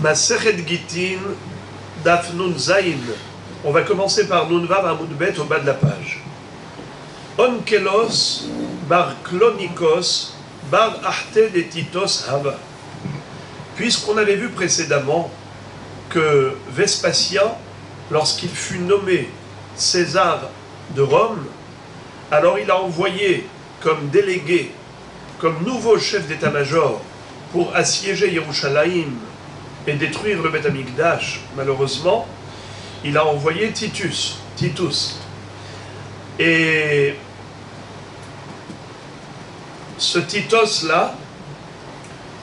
Masechet Gittin, Daf Nun Zayin. On va commencer par Nun Vav Amud Bet au bas de la page. Onkelos bar Klonikos bar Achte de Titos Hava. Puisqu'on avait vu précédemment que Vespasien, lorsqu'il fut nommé César de Rome, alors il a envoyé comme délégué, comme nouveau chef d'état-major pour assiéger Yerushalayim et détruire le Beth Amikdash, malheureusement, il a envoyé Titus. Et ce Titos-là,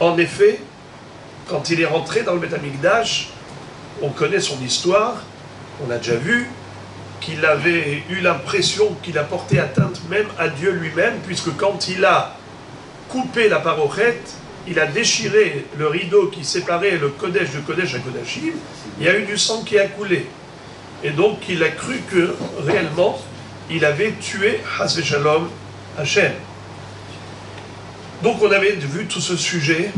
en effet, quand il est rentré dans le Beth Amikdash, on connaît son histoire, on a déjà vu qu'il avait eu l'impression qu'il a porté atteinte même à Dieu lui-même, puisque quand il a coupé la parochette, il a déchiré le rideau qui séparait le Kodesh de Kodesh à Kodashim, il y a eu du sang qui a coulé. Et donc il a cru que, réellement, il avait tué Chas v'Shalom Hachem. Donc on avait vu tout ce sujet,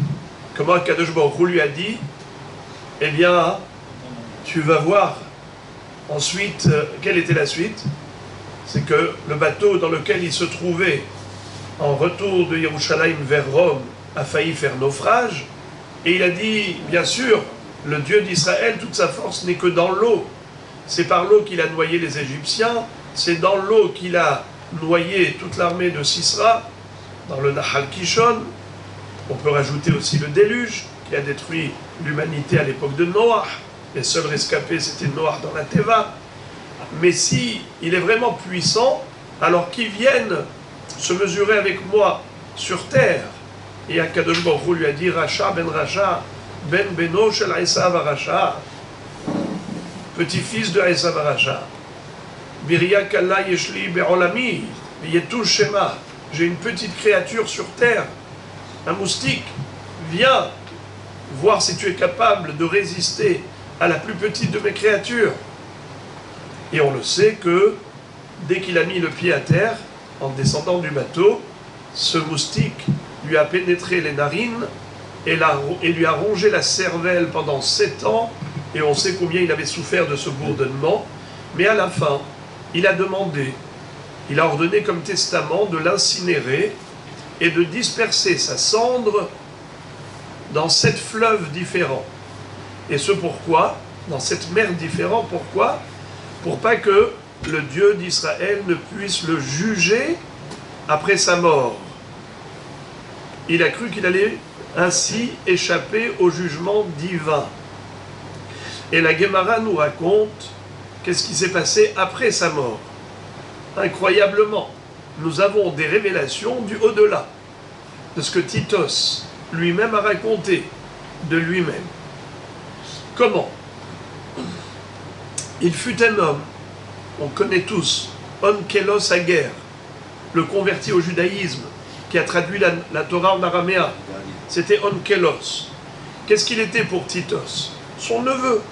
comment Kadosh Baruch Hu lui a dit, eh bien, tu vas voir. Ensuite, quelle était la suite? C'est que le bateau dans lequel il se trouvait en retour de Yerushalayim vers Rome a failli faire naufrage, et il a dit, bien sûr, le Dieu d'Israël, toute sa force n'est que dans l'eau. C'est par l'eau qu'il a noyé les Égyptiens, c'est dans l'eau qu'il a noyé toute l'armée de Sisra, dans le Nahal Kishon. On peut rajouter aussi le déluge, qui a détruit l'humanité à l'époque de Noach. Les seuls rescapés, c'était Noach dans la Teva. Mais si il est vraiment puissant, alors qu'il vienne se mesurer avec moi sur terre. Et Akadosh Baruch Hu lui a dit, Racha ben beno shel Esav Racha, petit-fils de Esav Racha. Biria kalla yeshli be'olami, yetush shema. J'ai une petite créature sur terre, un moustique. Viens voir si tu es capable de résister à la plus petite de mes créatures. Et on le sait que dès qu'il a mis le pied à terre, en descendant du bateau, ce moustique lui a pénétré les narines et lui a rongé la cervelle pendant 7 ans, et on sait combien il avait souffert de ce bourdonnement. Mais à la fin, il a demandé, il a ordonné comme testament de l'incinérer et de disperser sa cendre dans 7 fleuves différents. Et ce pourquoi, dans cette mer différente, pourquoi? Pour pas que le Dieu d'Israël ne puisse le juger après sa mort. Il a cru qu'il allait ainsi échapper au jugement divin. Et la Gemara nous raconte qu'est-ce qui s'est passé après sa mort. Incroyablement, nous avons des révélations du au-delà, de ce que Titos lui-même a raconté de lui-même. Comment? Il fut un homme, on connaît tous, Onkelos Aguerre, le converti au judaïsme, qui a traduit la Torah en araméen. C'était Onkelos. Qu'est-ce qu'il était pour Titos? Son neveu.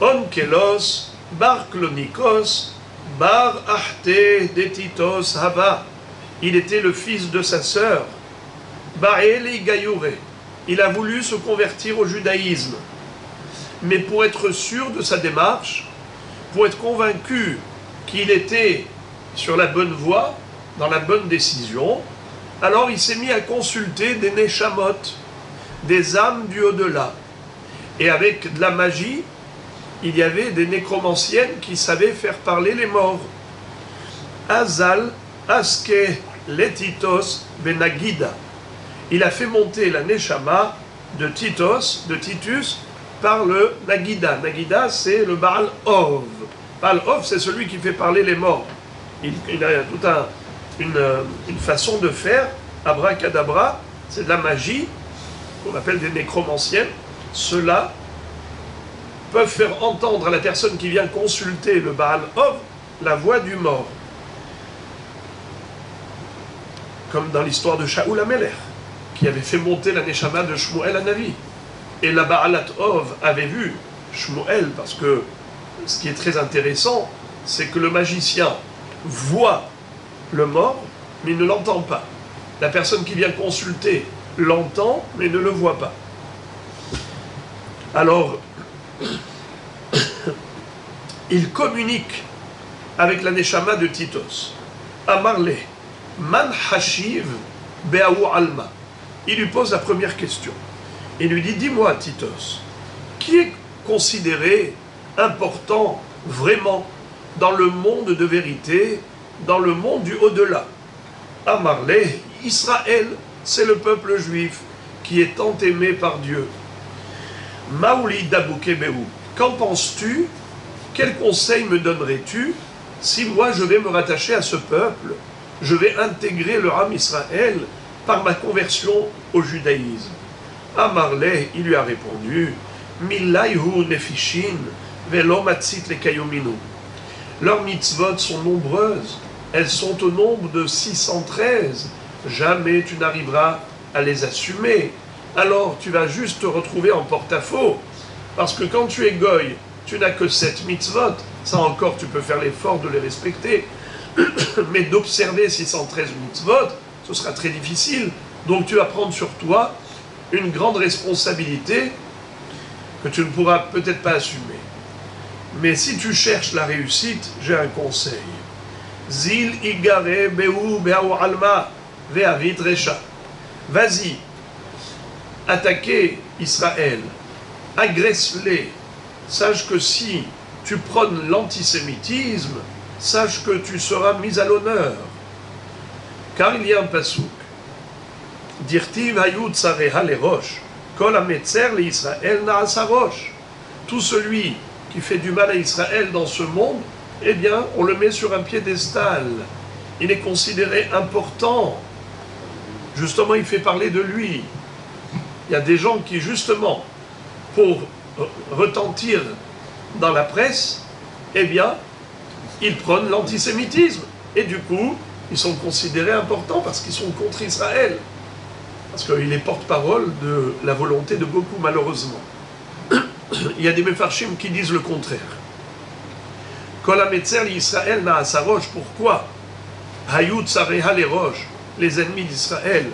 Onkelos bar Klonikos bar Achte de Titos Hava. Il était le fils de sa sœur. Baeli Gayoure. Il a voulu se convertir au judaïsme. Mais pour être sûr de sa démarche, pour être convaincu qu'il était sur la bonne voie, dans la bonne décision, alors il s'est mis à consulter des Neshamot, des âmes du au-delà. Et avec de la magie, il y avait des nécromanciennes qui savaient faire parler les morts. Azal, Aske, Letitos, Benagida. Il a fait monter la Neshama de Titus, par le Nagida. Nagida, c'est le Baal Ov. Baal Ov, c'est celui qui fait parler les morts. Il a toute une façon de faire, abracadabra, c'est de la magie, qu'on appelle des nécromanciennes. Ceux-là peuvent faire entendre à la personne qui vient consulter le Baal Ov la voix du mort. Comme dans l'histoire de Shaoul HaMelech, qui avait fait monter la Neshama de Shmuel HaNavi. Et la Baalat Ov avait vu Shmuel, parce que ce qui est très intéressant, c'est que le magicien voit le mort, mais ne l'entend pas. La personne qui vient consulter l'entend, mais ne le voit pas. Alors, il communique avec la Neshama de Titos. Amarle, man hashiv be'aou alma. Il lui pose la première question. Il lui dit, dis-moi Titos, qui est considéré important vraiment dans le monde de vérité, dans le monde du au-delà? Amarle, Israël, c'est le peuple juif qui est tant aimé par Dieu. Maouli Daboukebehu, qu'en penses-tu? Quel conseil me donnerais-tu si moi je vais me rattacher à ce peuple? Je vais intégrer le Ham Israël par ma conversion au judaïsme. Amarle, il lui a répondu, Milaihu nefishin velo matzit le kayominu. Leurs mitzvot sont nombreuses, elles sont au nombre de 613. Jamais tu n'arriveras à les assumer. Alors tu vas juste te retrouver en porte-à-faux. Parce que quand tu es goy, tu n'as que 7 mitzvot. Ça encore, tu peux faire l'effort de les respecter. Mais d'observer 613 mitzvot, ce sera très difficile. Donc tu vas prendre sur toi une grande responsabilité que tu ne pourras peut-être pas assumer. Mais si tu cherches la réussite, j'ai un conseil. Zil igare be'u be'au alma ve'avit recha. Vas-y, attaquez Israël, agresse-les. Sache que si tu prônes l'antisémitisme, sache que tu seras mis à l'honneur. Car il y a un pasouk. Dirtiv hayut sareha le roche, kol ametzer le Israël na'asa roche. Tout celui qui fait du mal à Israël dans ce monde, eh bien, on le met sur un piédestal. Il est considéré important. Justement, il fait parler de lui. Il y a des gens qui, justement, pour retentir dans la presse, eh bien, ils prônent l'antisémitisme. Et du coup, ils sont considérés importants parce qu'ils sont contre Israël. Parce qu'il est porte-parole de la volonté de beaucoup, malheureusement. Il y a des mefarshim qui disent le contraire. Kol hametzer l'Israël na'asa roche. Pourquoi? Hayut sareha les roches. Les ennemis d'Israël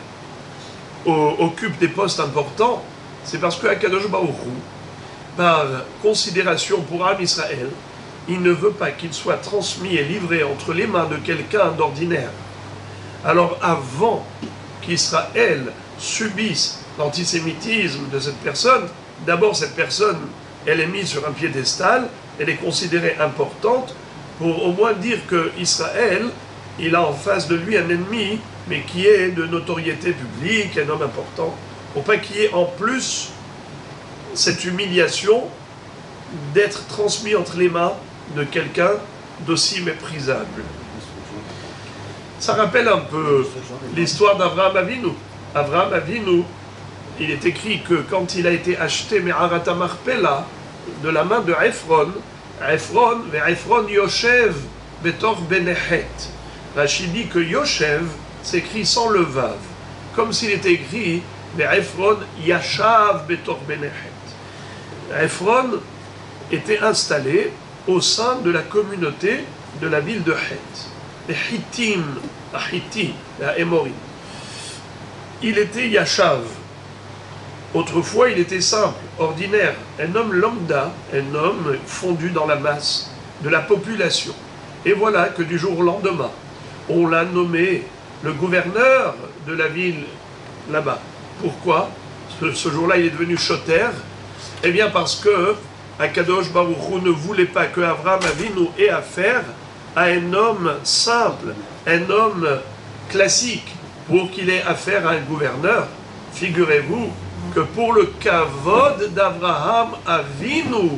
occupent des postes importants. C'est parce que Akadosh Baruch Hu, par considération pour Am Israël, il ne veut pas qu'il soit transmis et livré entre les mains de quelqu'un d'ordinaire. Alors avant qu'Israël subisse l'antisémitisme de cette personne, d'abord cette personne, elle est mise sur un piédestal, elle est considérée importante pour au moins dire que Israël, il a en face de lui un ennemi, mais qui est de notoriété publique, un homme important, pour pas qu'il y ait en plus cette humiliation d'être transmis entre les mains de quelqu'un d'aussi méprisable. Ça rappelle un peu l'histoire d'Avraham Avinu. Avraham Avinu, il est écrit que quand il a été acheté Me'arat HaMachpelah de la main de Ephron Yoshev Betor Benechet. Rachid dit que Yoshev s'écrit sans le vav, comme s'il était écrit Ephron Yashav Betor Benechet. Ephron était installé au sein de la communauté de la ville de Het. Les Hittim, la Hitti, la Émorim. Il était Yashav. Autrefois, il était simple, ordinaire, un homme lambda, un homme fondu dans la masse de la population. Et voilà que du jour au lendemain, on l'a nommé le gouverneur de la ville là-bas. Pourquoi? Ce jour-là, il est devenu choter. Eh bien, parce que Akadosh Baruch Hu ne voulait pas que Avraham Avinu ait affaire à un homme simple, un homme classique, pour qu'il ait affaire à un gouverneur. Figurez-vous que pour le kavod d'Avraham Avinu,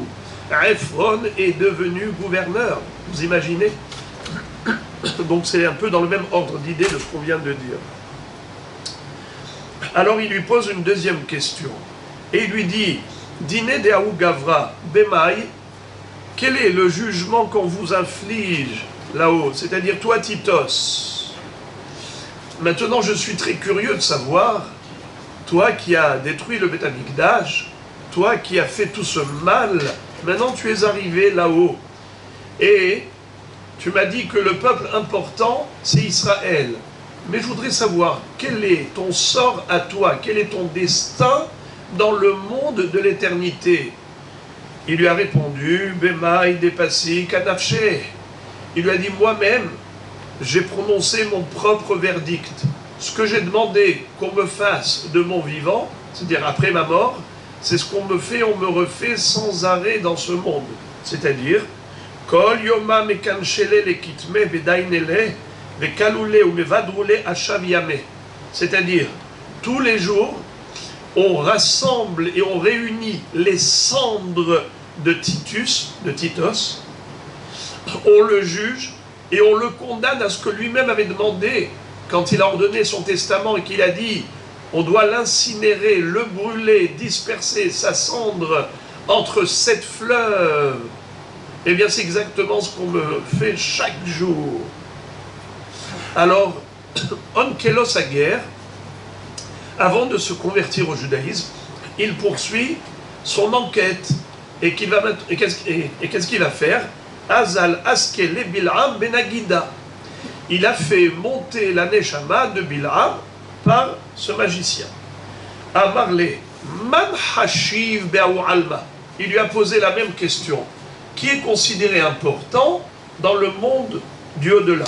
Ephron est devenu gouverneur. Vous imaginez? Donc c'est un peu dans le même ordre d'idée de ce qu'on vient de dire. Alors il lui pose une deuxième question. Et il lui dit, Dîner de Aou Gavra, Bemaï, quel est le jugement qu'on vous inflige là-haut? C'est-à-dire toi, Titos. Maintenant, je suis très curieux de savoir, toi qui as détruit le Beth Amikdash, toi qui as fait tout ce mal, maintenant tu es arrivé là-haut. Et tu m'as dit que le peuple important, c'est Israël. Mais je voudrais savoir, quel est ton sort à toi? Quel est ton destin dans le monde de l'éternité. Il lui a répondu, Bemaï dépassé kanafché. Il lui a dit, moi-même, j'ai prononcé mon propre verdict. Ce que j'ai demandé qu'on me fasse de mon vivant, c'est-à-dire après ma mort, c'est ce qu'on me fait, on me refait sans arrêt dans ce monde. C'est-à-dire, Kol yoma mekanshele le kitme bedainele vekaloule ou mevadroule achav yame. C'est-à-dire, tous les jours, on rassemble et on réunit les cendres de Titus, de Titos, on le juge et on le condamne à ce que lui-même avait demandé quand il a ordonné son testament et qu'il a dit on doit l'incinérer, le brûler, disperser sa cendre entre 7 fleuves. Eh bien, c'est exactement ce qu'on me fait chaque jour. Alors, Onkelos Aguerre, avant de se convertir au judaïsme, il poursuit son enquête. Et qu'est-ce qu'il va faire? Azal Askele Bil'am Benagida. Il a fait monter la Neshama de Bil'am par ce magicien. Amarle, Man Hashiv Be'au Alma. Il lui a posé la même question. Qui est considéré important dans le monde du au-delà?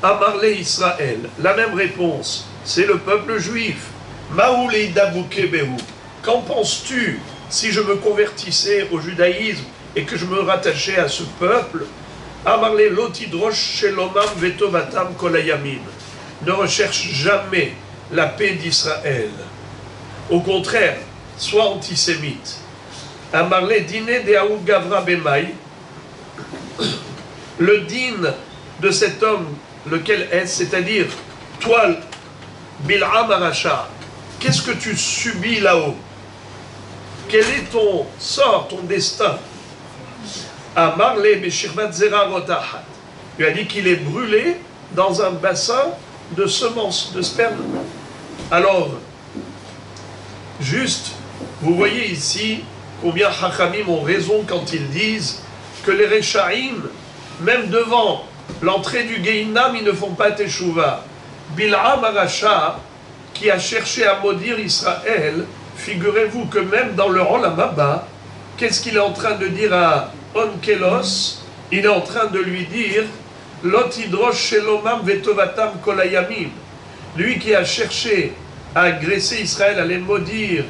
Amarle Israël. La même réponse. C'est le peuple juif. Maoulei Dabouke Behu. Qu'en penses-tu si je me convertissais au judaïsme et que je me rattachais à ce peuple? Amarle Lotidrosh Shelomam Vetovatam Kolayamim. Ne recherche jamais la paix d'Israël. Au contraire, sois antisémite. Amarle Dine de Aou Gavra Bemaï. Le din de cet homme, lequel est-ce? C'est-à-dire, toi, Bil'am Aracha, qu'est-ce que tu subis là-haut? Quel est ton sort, ton destin? Amarle Beshirvat Zera Rotahat. Il a dit qu'il est brûlé dans un bassin de semences, de sperme. Alors, juste, vous voyez ici combien Chachamim ont raison quand ils disent que les Rechaïm, même devant l'entrée du Gehinam, ils ne font pas Teshuvah. Bil'am Aracha, qui a cherché à maudire Israël, figurez-vous que même dans le Olam Haba, qu'est-ce qu'il est en train de dire à Onkelos? Il est en train de lui dire Lot hidrosh shelomam vetovatam kolayamim. Lui qui a cherché à agresser Israël, à les maudire,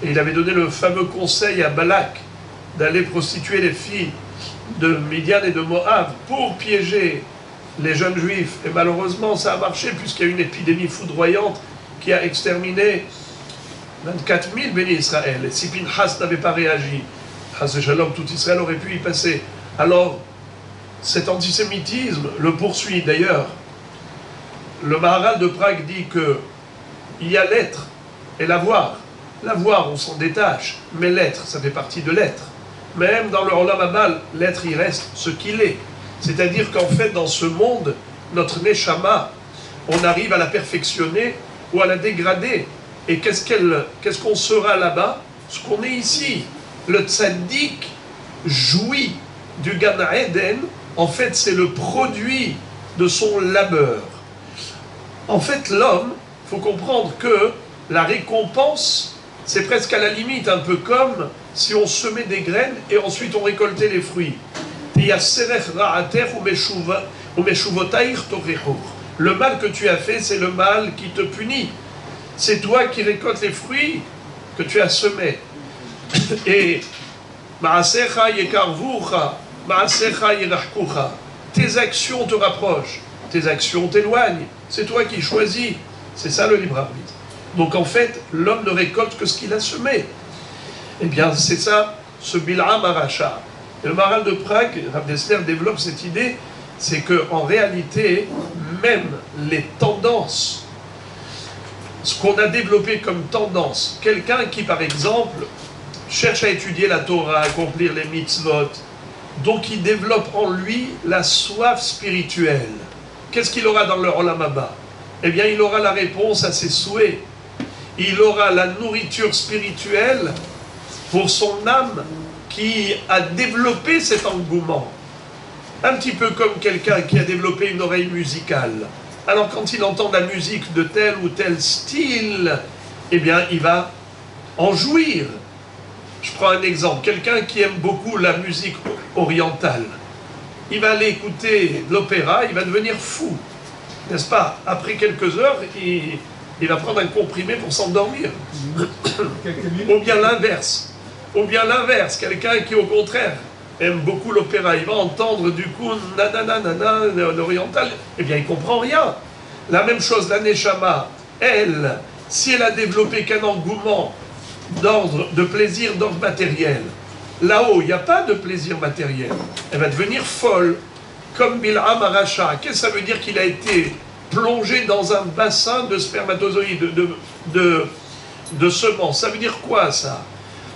et il avait donné le fameux conseil à Balak d'aller prostituer les filles de Midian et de Moab pour piéger les jeunes juifs. Et malheureusement, ça a marché puisqu'il y a eu une épidémie foudroyante qui a exterminé 24 000 bénis Israël. Et si Pinchas n'avait pas réagi, Chas Shalom, tout Israël aurait pu y passer. Alors, cet antisémitisme le poursuit. D'ailleurs, le Maharal de Prague dit que il y a l'être et l'avoir. L'avoir, on s'en détache, mais l'être, ça fait partie de l'être. Même dans le Olam Haba, l'être, il reste ce qu'il est. C'est-à-dire qu'en fait, dans ce monde, notre Neshama, on arrive à la perfectionner ou à la dégrader. Et qu'est-ce qu'on sera là-bas? Ce qu'on est ici. Le tzaddik jouit du Gan Eden. En fait, c'est le produit de son labeur. En fait, l'homme, il faut comprendre que la récompense, c'est presque à la limite, un peu comme si on semait des graines et ensuite on récoltait les fruits. Le mal que tu as fait, c'est le mal qui te punit. C'est toi qui récoltes les fruits que tu as semés. Et tes actions te rapprochent, tes actions t'éloignent. C'est toi qui choisis. C'est ça le libre arbitre. Donc en fait, l'homme ne récolte que ce qu'il a semé. Eh bien, c'est ça, ce Bil'am Aracha. Et le Maharal de Prague, Rav Dessler développe cette idée, c'est qu'en réalité, même les tendances, ce qu'on a développé comme tendance, quelqu'un qui, par exemple, cherche à étudier la Torah, à accomplir les mitzvot, donc il développe en lui la soif spirituelle. Qu'est-ce qu'il aura dans le Olam Haba? Eh bien, il aura la réponse à ses souhaits. Il aura la nourriture spirituelle pour son âme qui a développé cet engouement. Un petit peu comme quelqu'un qui a développé une oreille musicale. Alors quand il entend la musique de tel ou tel style, eh bien il va en jouir. Je prends un exemple, quelqu'un qui aime beaucoup la musique orientale, il va aller écouter l'opéra, il va devenir fou, n'est-ce pas? Après quelques heures, il va prendre un comprimé pour s'endormir. Ou bien l'inverse, quelqu'un qui au contraire aime beaucoup l'opéra, il va entendre du coup nanana, l'oriental, eh bien il comprend rien. La même chose, la Neshama, elle, si elle a développé qu'un engouement de plaisir d'ordre matériel, là-haut, il n'y a pas de plaisir matériel. Elle va devenir folle, comme Bil'am Aracha. Qu'est-ce que ça veut dire qu'il a été plongé dans un bassin de spermatozoïdes, de semences? Ça veut dire quoi, ça?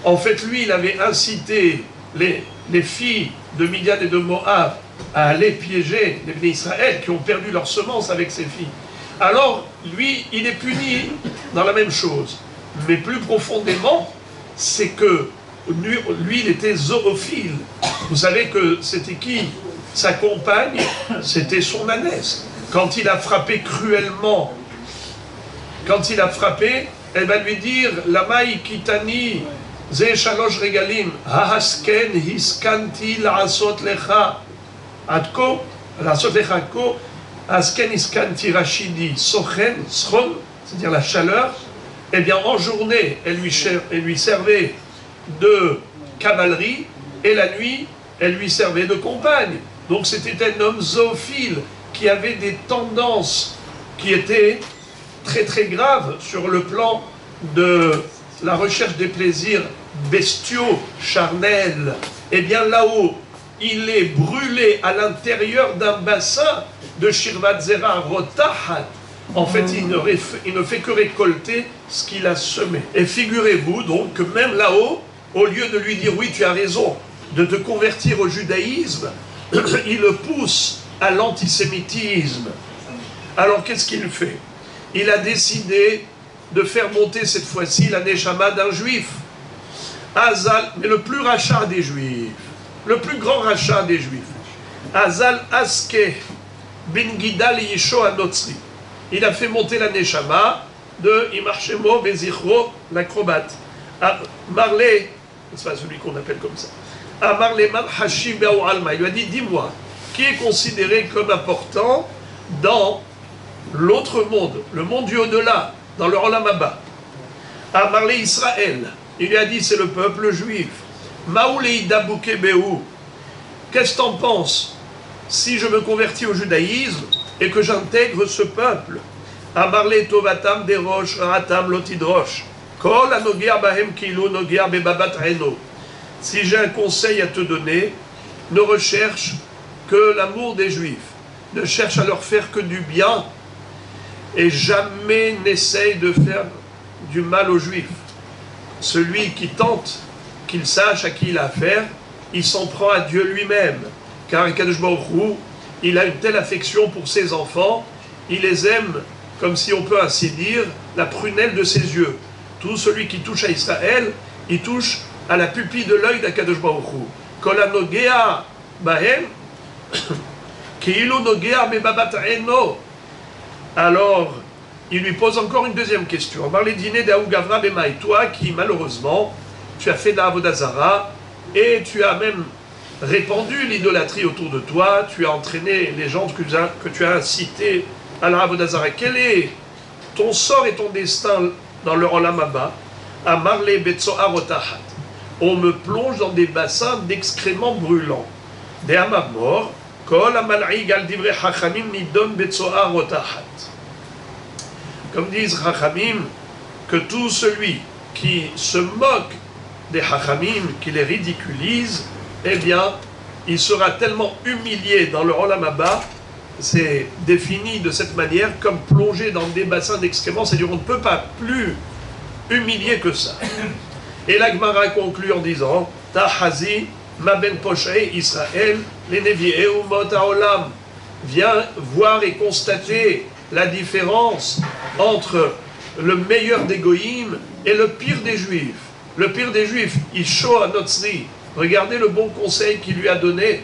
En fait, lui, il avait incité les filles de Midian et de Moab à aller piéger les Bnei Israël qui ont perdu leurs semences avec ces filles. Alors, lui, il est puni dans la même chose. Mais plus profondément, c'est que lui, il était zoophile. Vous savez que c'était qui? Sa compagne, c'était son ânesse. Quand il a frappé cruellement, elle va lui dire « Lamai kitani ze shalosh regalim, hahasken hiskanti la'asot lecha, atko, la'asot lecha ko, hasken hiskanti rachidi, sochen, schon », c'est-à-dire la chaleur. Eh bien, en journée, elle lui servait de cavalerie, et la nuit, elle lui servait de compagne. Donc c'était un homme zoophile qui avait des tendances qui étaient très très graves sur le plan de la recherche des plaisirs bestiaux, charnels. Eh bien là-haut, il est brûlé à l'intérieur d'un bassin de Shirvat Zera Rotahat. En fait, il ne fait que récolter ce qu'il a semé. Et figurez-vous donc que même là-haut, au lieu de lui dire « oui, tu as raison de te convertir au judaïsme », il le pousse à l'antisémitisme. Alors qu'est-ce qu'il fait? Il a décidé de faire monter cette fois-ci la Neshama d'un juif. Azal, mais le plus rachat des juifs, le plus grand rachat des juifs. Azal Aske bin Gidal Yisho Anotzri. Il a fait monter la Neshama de Imarchemo Bezichro, l'acrobate. Marley, c'est pas celui qu'on appelle comme ça. Marleman Hashim Be'au Alma. Il lui a dit, dis-moi, qui est considéré comme important dans l'autre monde, le monde du au-delà, dans le Olam Haba? Marley Israël. Il lui a dit, c'est le peuple juif. Maoulei Dabouke Be'u. Qu'est-ce que t'en penses si je me convertis au judaïsme et que j'intègre ce peuple? Amarle tovatam derosh ratam lotidrosh. Kol anogea bahem kilu nogea bebabat reno. Si j'ai un conseil à te donner, ne recherche que l'amour des Juifs. Ne cherche à leur faire que du bien et jamais n'essaye de faire du mal aux Juifs. Celui qui tente qu'il sache à qui il a affaire, il s'en prend à Dieu lui-même. Car Kadosh Baruch Hu, il a une telle affection pour ses enfants, il les aime, comme si on peut ainsi dire, la prunelle de ses yeux. Tout celui qui touche à Israël, il touche à la pupille de l'œil d'Akadosh Baruch Hu. Kol hanogea bahem, ki'ilu nogea bebabat eno. Alors, il lui pose encore une deuxième question. On parlait dîner d'Aou Gavra Bemaï. Toi qui, malheureusement, tu as fait d'Avodah Zara et tu as même répandu l'idolâtrie autour de toi, tu as entraîné les gens que tu as incités à la Avodah Zara. Quel est ton sort et ton destin dans le Olam Haba? Amarle Betzoa Rotahat. On me plonge dans des bassins d'excréments brûlants. Des Hamamor, Kol Amal'i Gal Divrei Chachamim Nidon Betzoa Rotahat. Comme disent Chachamim, que tout celui qui se moque des Chachamim, qui les ridiculise, eh bien, il sera tellement humilié dans le Olam Haba, c'est défini de cette manière, comme plongé dans des bassins d'excréments, c'est-à-dire on ne peut pas plus humilier que ça. Et la Gemara conclut en disant, Tahazi, ma ben poshei Israël, les nevi'eu mot haolam. Viens voir et constater la différence entre le meilleur des goïms et le pire des juifs. Le pire des juifs, Isho Anotzri. Regardez le bon conseil qu'il lui a donné.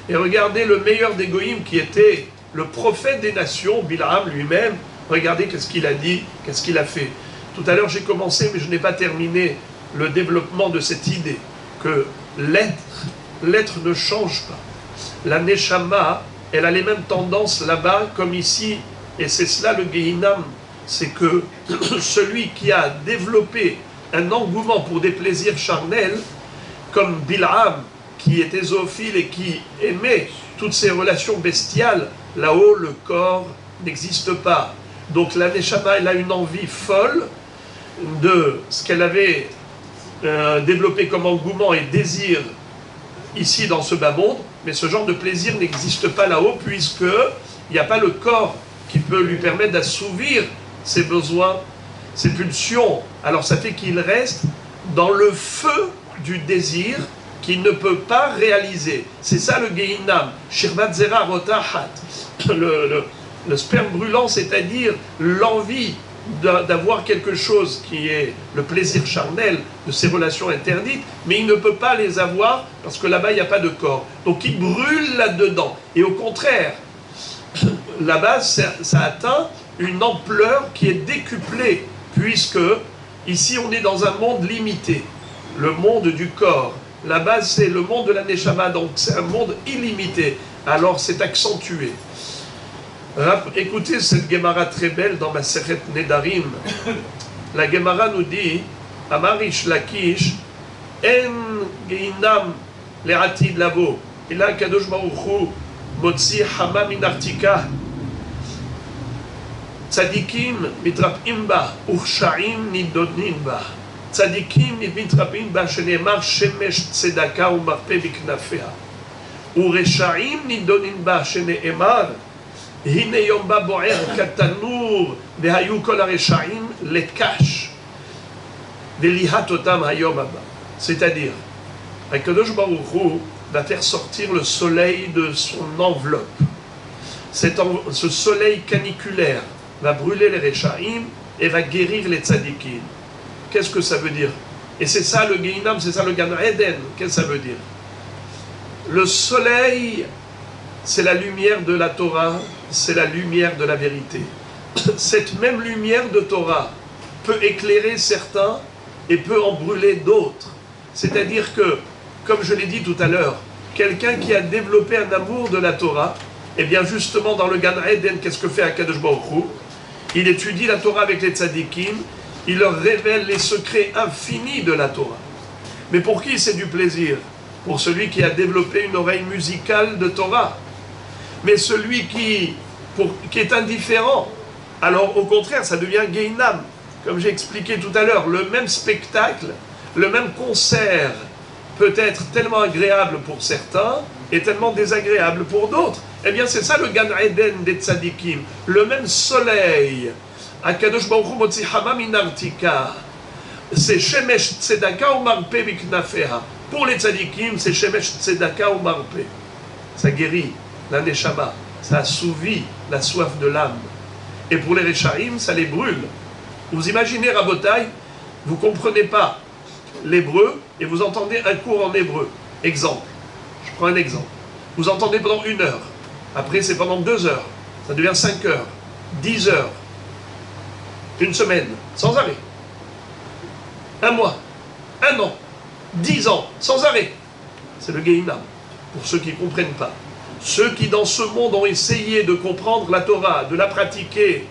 Et regardez le meilleur des goïms qui était le prophète des nations, Bil'am lui-même. Regardez qu'est-ce qu'il a dit, qu'est-ce qu'il a fait. Tout à l'heure j'ai commencé, mais je n'ai pas terminé le développement de cette idée que l'être ne change pas. La Neshama, elle a les mêmes tendances là-bas comme ici, et c'est cela le Gehinam, c'est que celui qui a développé un engouement pour des plaisirs charnels, comme Bil'am, qui était zoophile et qui aimait toutes ces relations bestiales, là-haut le corps n'existe pas. Donc la Neshama, elle a une envie folle de ce qu'elle avait développé comme engouement et désir ici dans ce bas monde, mais ce genre de plaisir n'existe pas là-haut puisqu'il n'y a pas le corps qui peut lui permettre d'assouvir ses besoins, ses pulsions. Alors ça fait qu'il reste dans le feu du désir qu'il ne peut pas réaliser. C'est ça le Gehinam, Shirbat Zera Rotahat, le sperme brûlant, c'est-à-dire l'envie d'avoir quelque chose qui est le plaisir charnel de ces relations interdites, mais il ne peut pas les avoir parce que là-bas il n'y a pas de corps. Donc il brûle là-dedans. Et au contraire, là-bas ça atteint une ampleur qui est décuplée, puisque ici on est dans un monde limité, le monde du corps. Là-bas c'est le monde de la Neshama, donc c'est un monde illimité. Alors c'est accentué. Écoutez cette Gemara très belle dans Masechet Nedarim. La Gemara nous dit Amarish Lakish En Gehinam Le'atid Lavo Ila Kadosh Baruch Hu Motzi Hama Min Artika Tzadikim Mitrapim Ba Ursha'im Nidonin Ba Tzadikim Mitrapim Ba Shenemar Shemesh Tzedaka Umarpe Biknafea Uresha'im Nidonin Ba Shenemar Hine Yomba Boer Katanur Vehayu Kol Aresha'im Lekash Velihat Otam Hayom Abba. C'est-à-dire, Akadosh Baruch Hu va faire sortir le soleil de son enveloppe. Ce soleil caniculaire va brûler les Rechaim et va guérir les Tzadikim. Qu'est-ce que ça veut dire? Et c'est ça le Gehinam, c'est ça le Gan Eden. Qu'est-ce que ça veut dire? Le soleil, c'est la lumière de la Torah, c'est la lumière de la vérité. Cette même lumière de Torah peut éclairer certains et peut en brûler d'autres. C'est-à-dire que, comme je l'ai dit tout à l'heure, quelqu'un qui a développé un amour de la Torah, eh bien justement dans le Gan Eden, qu'est-ce que fait Akadosh Baruch Hu? Il étudie la Torah avec les tzadikim, il leur révèle les secrets infinis de la Torah. Mais pour qui c'est du plaisir? Pour celui qui a développé une oreille musicale de Torah. Mais celui qui est indifférent, alors au contraire, ça devient Gehinam. Comme j'ai expliqué tout à l'heure, le même spectacle, le même concert peut être tellement agréable pour certains et tellement désagréable pour d'autres. Eh bien, c'est ça le Gan Eden des tzadikim. Le même soleil, Akadosh Baruch Hu Motzi Hama Min Artika, c'est Shemesh Tzedaka ou Marpe Biknafeha. Pour les tzadikim, c'est Shemesh Tzedaka ou Marpe. Ça guérit la Neshama, ça assouvit la soif de l'âme. Et pour les Rechaim, ça les brûle. Vous imaginez, Rabotai, vous ne comprenez pas l'hébreu et vous entendez un cours en hébreu. Exemple, je prends un exemple. Vous entendez pendant 1 heure, après c'est pendant 2 heures, ça devient 5 heures, 10 heures, 1 semaine, sans arrêt. 1 mois, 1 an, 10 ans, sans arrêt. C'est le Gehinam, pour ceux qui ne comprennent pas. Ceux qui dans ce monde ont essayé de comprendre la Torah, de la pratiquer,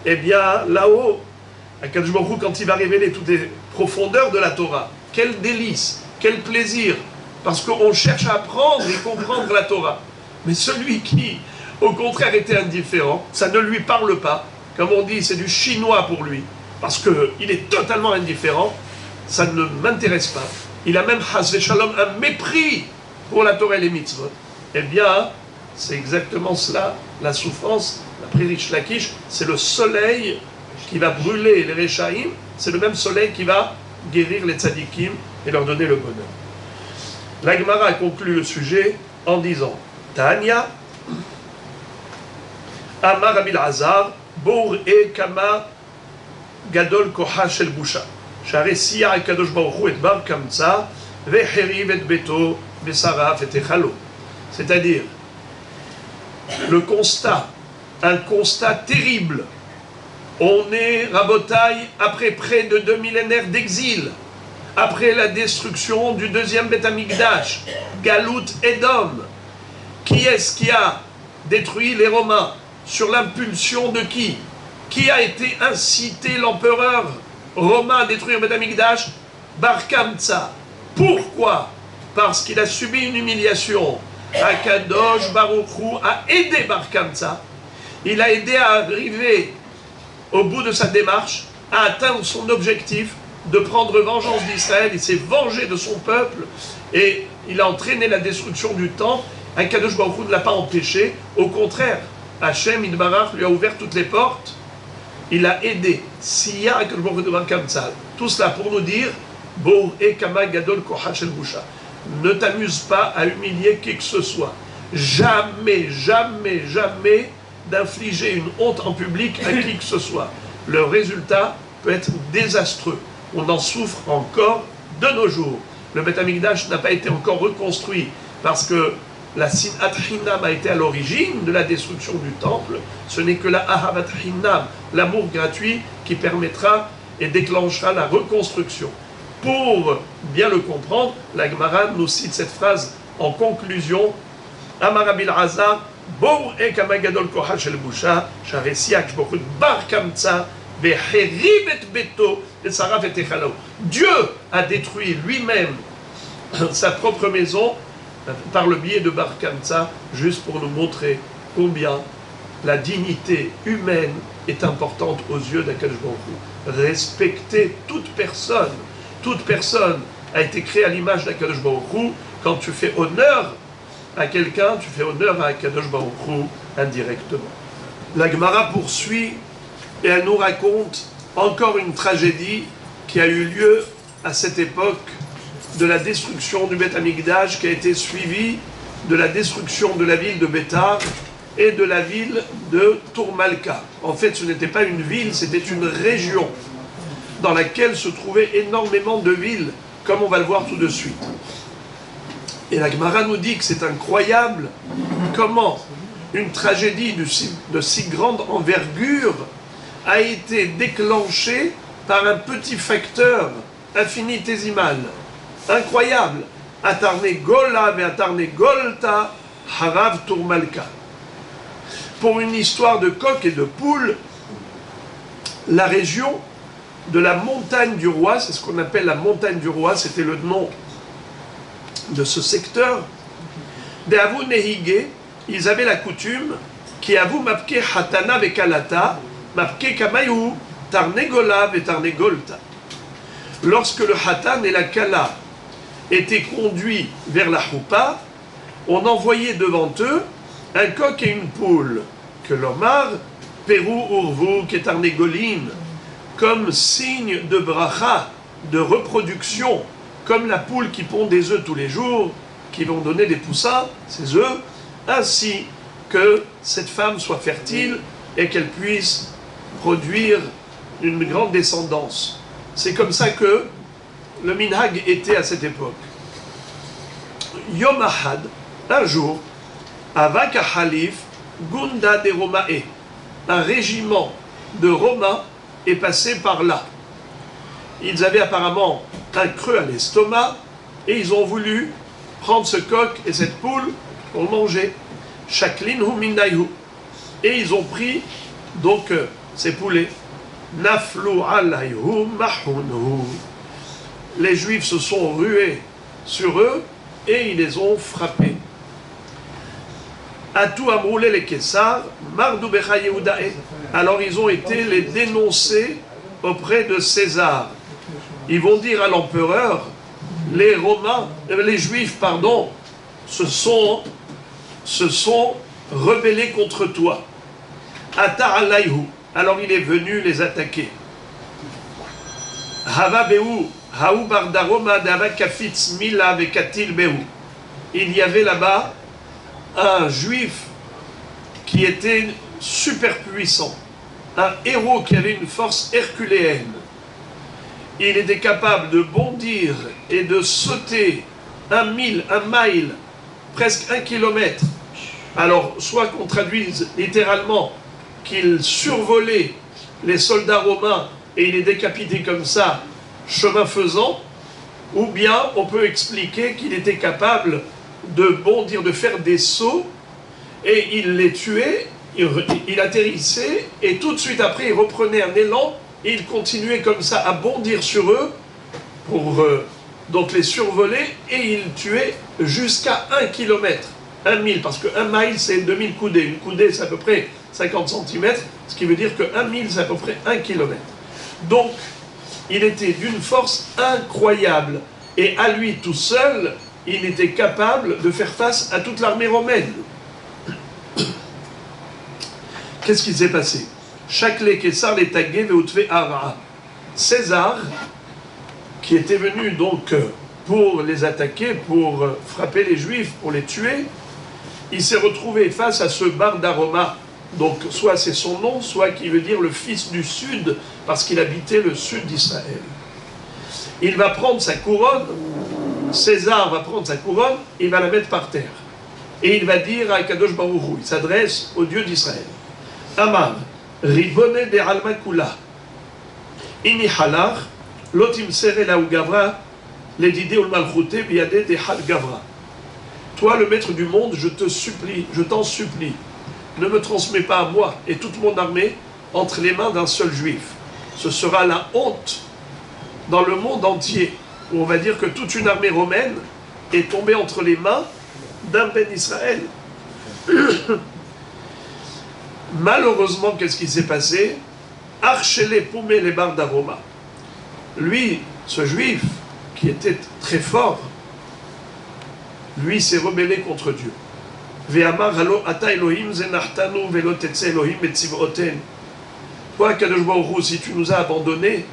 eh bien là-haut, Akadosh Baruch Hu, quand il va révéler toutes les profondeurs de la Torah, quel délice, quel plaisir, parce qu'on cherche à apprendre et comprendre la Torah. Mais celui qui, au contraire, était indifférent, ça ne lui parle pas, comme on dit, c'est du chinois pour lui, parce qu'il est totalement indifférent, ça ne m'intéresse pas. Il a même, Hasve Shalom, un mépris pour la Torah et les mitzvot. Eh bien, c'est exactement cela, la souffrance, d'après Rish Lakish, c'est le soleil qui va brûler les Rechaim, c'est le même soleil qui va guérir les tzadikim et leur donner le bonheur. La Gemara conclut le sujet en disant Tanya, Amar Rabbi Elazar, Bour e Kama Gadol Koha Shel Busha, Share Siya Akadosh Baruch Hu et Bar Kamtza, Veheriv et Beto, Besaraf et Echalo. C'est-à-dire, le constat, un constat terrible On est, Rabotaï, après près de 2 millénaires d'exil, après la destruction du deuxième Beth Amikdash, Galout Edom. Qui est-ce qui a détruit les Romains? Sur l'impulsion de qui? Qui a été incité l'empereur romain à détruire Beth Amikdash? Bar Kamtsa. Pourquoi? Parce qu'il a subi une humiliation. Akadosh Baruch Hu a aidé Bar Kamtsa. Il a aidé à arriver au bout de sa démarche, à atteindre son objectif de prendre vengeance d'Israël. Il s'est vengé de son peuple et il a entraîné la destruction du temple. Akadosh Baruch Hu ne l'a pas empêché. Au contraire, Hachem Idbarach lui a ouvert toutes les portes. Il a aidé. Siya Akadosh Baruch Hu de Bar Kamtsa. Tout cela pour nous dire Bo e kama gadol koha shel busha. Ne t'amuse pas à humilier qui que ce soit. Jamais, jamais, jamais d'infliger une honte en public à qui que ce soit. Le résultat peut être désastreux. On en souffre encore de nos jours. Le Beth Amikdash n'a pas été encore reconstruit parce que la Sinat Hinam a été à l'origine de la destruction du temple. Ce n'est que la Ahavat Hinam, l'amour gratuit, qui permettra et déclenchera la reconstruction. Pour bien le comprendre, la Gemara nous cite cette phrase en conclusion. Amarabil Hazar, Bo e kamagadol koha shel busha, sharesiak shbochut bar kamtsa, veheribet beto, et saraf et echalao. Dieu a détruit lui-même sa propre maison par le biais de Bar Kamtsa, juste pour nous montrer combien la dignité humaine est importante aux yeux d'Akadosh Baruch Hu. Respecter toute personne a été créée à l'image d'Akadosh Baruch Hu. Quand tu fais honneur à quelqu'un, tu fais honneur à Akadosh Baruch Hu indirectement. La Gemara poursuit et elle nous raconte encore une tragédie qui a eu lieu à cette époque de la destruction du Beth Amikdash, qui a été suivie de la destruction de la ville de Bétar et de la ville de Tourmalka. En fait, ce n'était pas une ville, c'était une région dans laquelle se trouvaient énormément de villes, comme on va le voir tout de suite. Et la Gemara nous dit que c'est incroyable comment une tragédie de si grande envergure a été déclenchée par un petit facteur infinitésimal. Incroyable. Atarne Gola et Atarne Golta Harav Tourmalka. Pour une histoire de coq et de poule, la région de la montagne du roi, c'est ce qu'on appelle la montagne du roi, c'était le nom de ce secteur. Be'avu Nehige, ils avaient la coutume qui avoue mapke hatana vekalata, mapke kamayu, tarnegola ve tarnegolta. Lorsque le hatan et la kala étaient conduits vers la choupa, on envoyait devant eux un coq et une poule, que l'omar, Pérou urvu ketarnegolim, comme signe de bracha, de reproduction, comme la poule qui pond des œufs tous les jours, qui vont donner des poussins, ces œufs, ainsi que cette femme soit fertile et qu'elle puisse produire une grande descendance. C'est comme ça que le minhag était à cette époque. Yom Ahad, un jour, Avak Halif, Gunda de Romae, un régiment de Romains est passé par là. Ils avaient apparemment un creux à l'estomac et ils ont voulu prendre ce coq et cette poule pour le manger. Shaklin hu minayhu. Et ils ont pris donc ces poulets. Naflu alayhu mahunhu. Les Juifs se sont rués sur eux et ils les ont frappés. Atou amroulé les Kessar, Mardou Becha Yehudae. Alors ils ont été les dénoncer auprès de César. Ils vont dire à l'empereur, les Juifs, se sont rebellés contre toi. Ata alayhu. Alors il est venu les attaquer. Hava behu, haou bardaroma dava kafitz mila vekatil behu. Il y avait là-bas un juif qui était super puissant, un héros qui avait une force herculéenne. Il était capable de bondir et de sauter 1 mile, 1 mile, presque 1 kilomètre. Alors, soit qu'on traduise littéralement qu'il survolait les soldats romains et il est décapité comme ça, chemin faisant, ou bien on peut expliquer qu'il était capable de bondir, de faire des sauts, et il les tuait, il atterrissait, et tout de suite après il reprenait un élan, et il continuait comme ça à bondir sur eux, pour donc les survoler, et il tuait jusqu'à 1 kilomètre, 1 mille, parce que 1 mile c'est 2000 coudées, une coudée c'est à peu près 50 cm, ce qui veut dire que 1 mille c'est à peu près 1 kilomètre. Donc, il était d'une force incroyable, et à lui tout seul, il était capable de faire face à toute l'armée romaine. Qu'est-ce qui s'est passé? César, qui était venu donc pour les attaquer, pour frapper les Juifs, pour les tuer, il s'est retrouvé face à ce Bar d'Aroma. Donc, soit c'est son nom, soit qui veut dire le fils du sud, parce qu'il habitait le sud d'Israël. Il va prendre sa couronne, César va prendre sa couronne, il va la mettre par terre. Et il va dire à Kadosh Baruch Hu, il s'adresse au Dieu d'Israël. Amar, Ribone de Almakula, Ini Halach, Lotim Sere la Gavra, Ledide ul Malchute, Biade de Hal Gavra. Toi, le maître du monde, je te supplie, je t'en supplie, ne me transmets pas à moi et toute mon armée entre les mains d'un seul juif. Ce sera la honte dans le monde entier, où on va dire que toute une armée romaine est tombée entre les mains d'un Ben Israël. Malheureusement, qu'est-ce qui s'est passé? Archele Poumé les Bar d'Aroma. Lui, ce juif, qui était très fort, lui s'est rebellé contre Dieu. Toi, Kadosh Baruch Hu, si tu nous as abandonnés,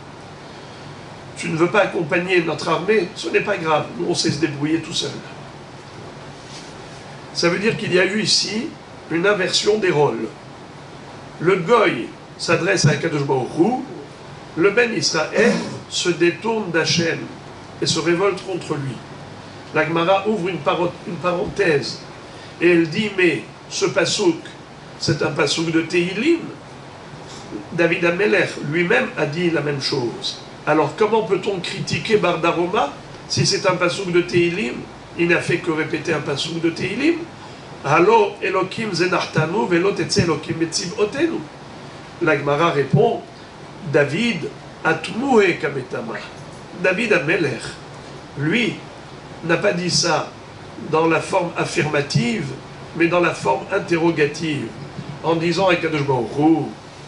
tu ne veux pas accompagner notre armée, ce n'est pas grave, nous on sait se débrouiller tout seul. Ça veut dire qu'il y a eu ici une inversion des rôles. Le Goy s'adresse à Kadosh Baruch Hu, le Ben Israël se détourne d'Hachem et se révolte contre lui. La Gemara ouvre une parenthèse et elle dit, mais ce pasouk, c'est un pasouk de Tehilim. David Amelech lui-même a dit la même chose. Alors comment peut-on critiquer Bar d'Aroma si c'est un pasouk de Tehilim? Il n'a fait que répéter un pasouk de Tehilim. Halo Elokim zenachtanu velo tetze Elokim metziv otenu. La Gemara répond, David atmoué kametama. David Amelech, lui, n'a pas dit ça dans la forme affirmative, mais dans la forme interrogative, en disant à Kadosh Baruch Hu,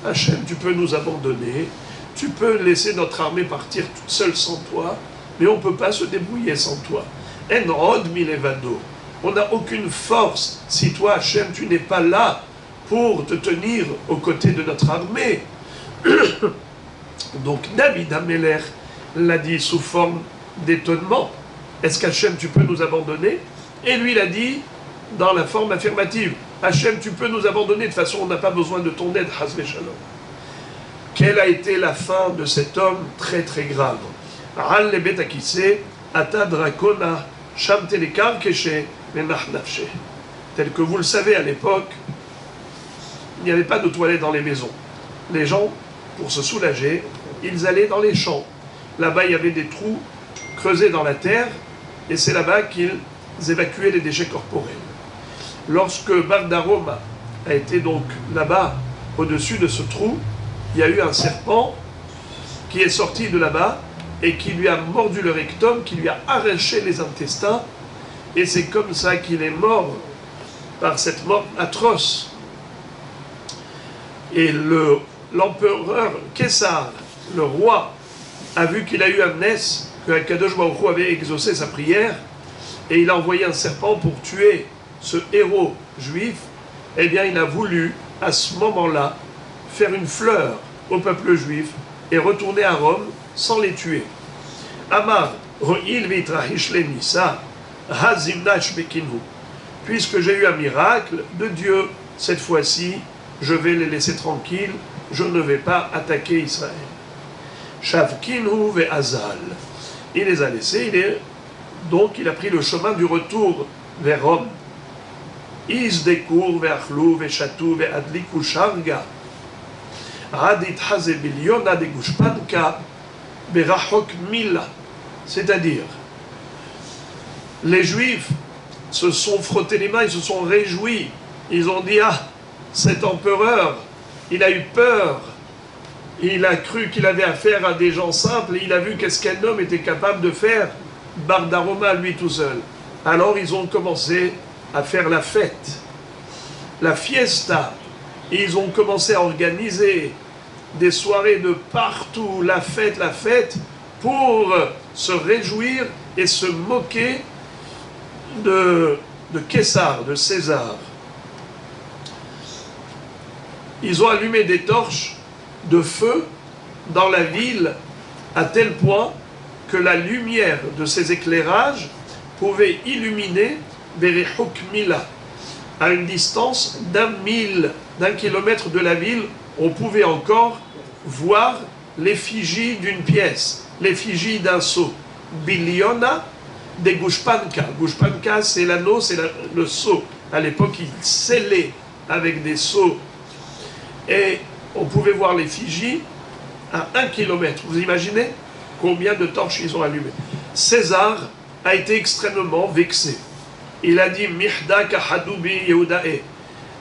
Hachem, tu peux nous abandonner, tu peux laisser notre armée partir toute seule sans toi, mais on ne peut pas se débrouiller sans toi. En rod milevado, on n'a aucune force si toi, Hachem, tu n'es pas là pour te tenir aux côtés de notre armée. Donc David Amelech l'a dit sous forme d'étonnement. Est-ce qu'Hachem, tu peux nous abandonner? Et lui, il a dit dans la forme affirmative, Hachem, tu peux nous abandonner, de toute façon, on n'a pas besoin de ton aide, Hasbe Shalom. Quelle a été la fin de cet homme très très grave? Al lebet akise, ata drakona, sham telekar keshe, menach nafshe. Tel que vous le savez à l'époque, il n'y avait pas de toilettes dans les maisons. Les gens, pour se soulager, ils allaient dans les champs. Là-bas, il y avait des trous creusés dans la terre, et c'est là-bas qu'ils évacuaient les déchets corporels. Lorsque Bar d'Aroma a été donc là-bas, au-dessus de ce trou, il y a eu un serpent qui est sorti de là-bas et qui lui a mordu le rectum, qui lui a arraché les intestins, et c'est comme ça qu'il est mort, par cette mort atroce. Et l'empereur Kessar, le roi, a vu qu'il a eu un ness, que Kadosh Baruch Hu avait exaucé sa prière, et il a envoyé un serpent pour tuer ce héros juif. Eh bien, il a voulu, à ce moment-là, faire une fleur au peuple juif et retourner à Rome sans les tuer. Amar, Ro'il vitrahish lemisa, hazimnash bekinhu. Puisque j'ai eu un miracle de Dieu, cette fois-ci, je vais les laisser tranquilles, je ne vais pas attaquer Israël. Shavkinhu ve'azal. Il les a laissés, donc il a pris le chemin du retour vers Rome. Is dekur ve'achlu ve'chatu ve'adliku sharga. C'est-à-dire, les Juifs se sont frottés les mains, ils se sont réjouis. Ils ont dit, ah, cet empereur, il a eu peur. Il a cru qu'il avait affaire à des gens simples et il a vu qu'est-ce qu'un homme était capable de faire, Bardaroma, lui tout seul. Alors ils ont commencé à faire la fête, la fiesta. Et ils ont commencé à organiser des soirées de partout, la fête, pour se réjouir et se moquer de César, de César. Ils ont allumé des torches de feu dans la ville à tel point que la lumière de ces éclairages pouvait illuminer Berechuk Mila. À une distance d'un kilomètre de la ville, on pouvait encore voir l'effigie d'une pièce, l'effigie d'un seau. Biliona de Gushpanka. Gushpanka, c'est l'anneau, c'est le seau. À l'époque, ils scellaient avec des seaux. Et on pouvait voir l'effigie à 1 kilomètre. Vous imaginez combien de torches ils ont allumées? César a été extrêmement vexé. Il a dit, Mihda kahadubi Yehudae.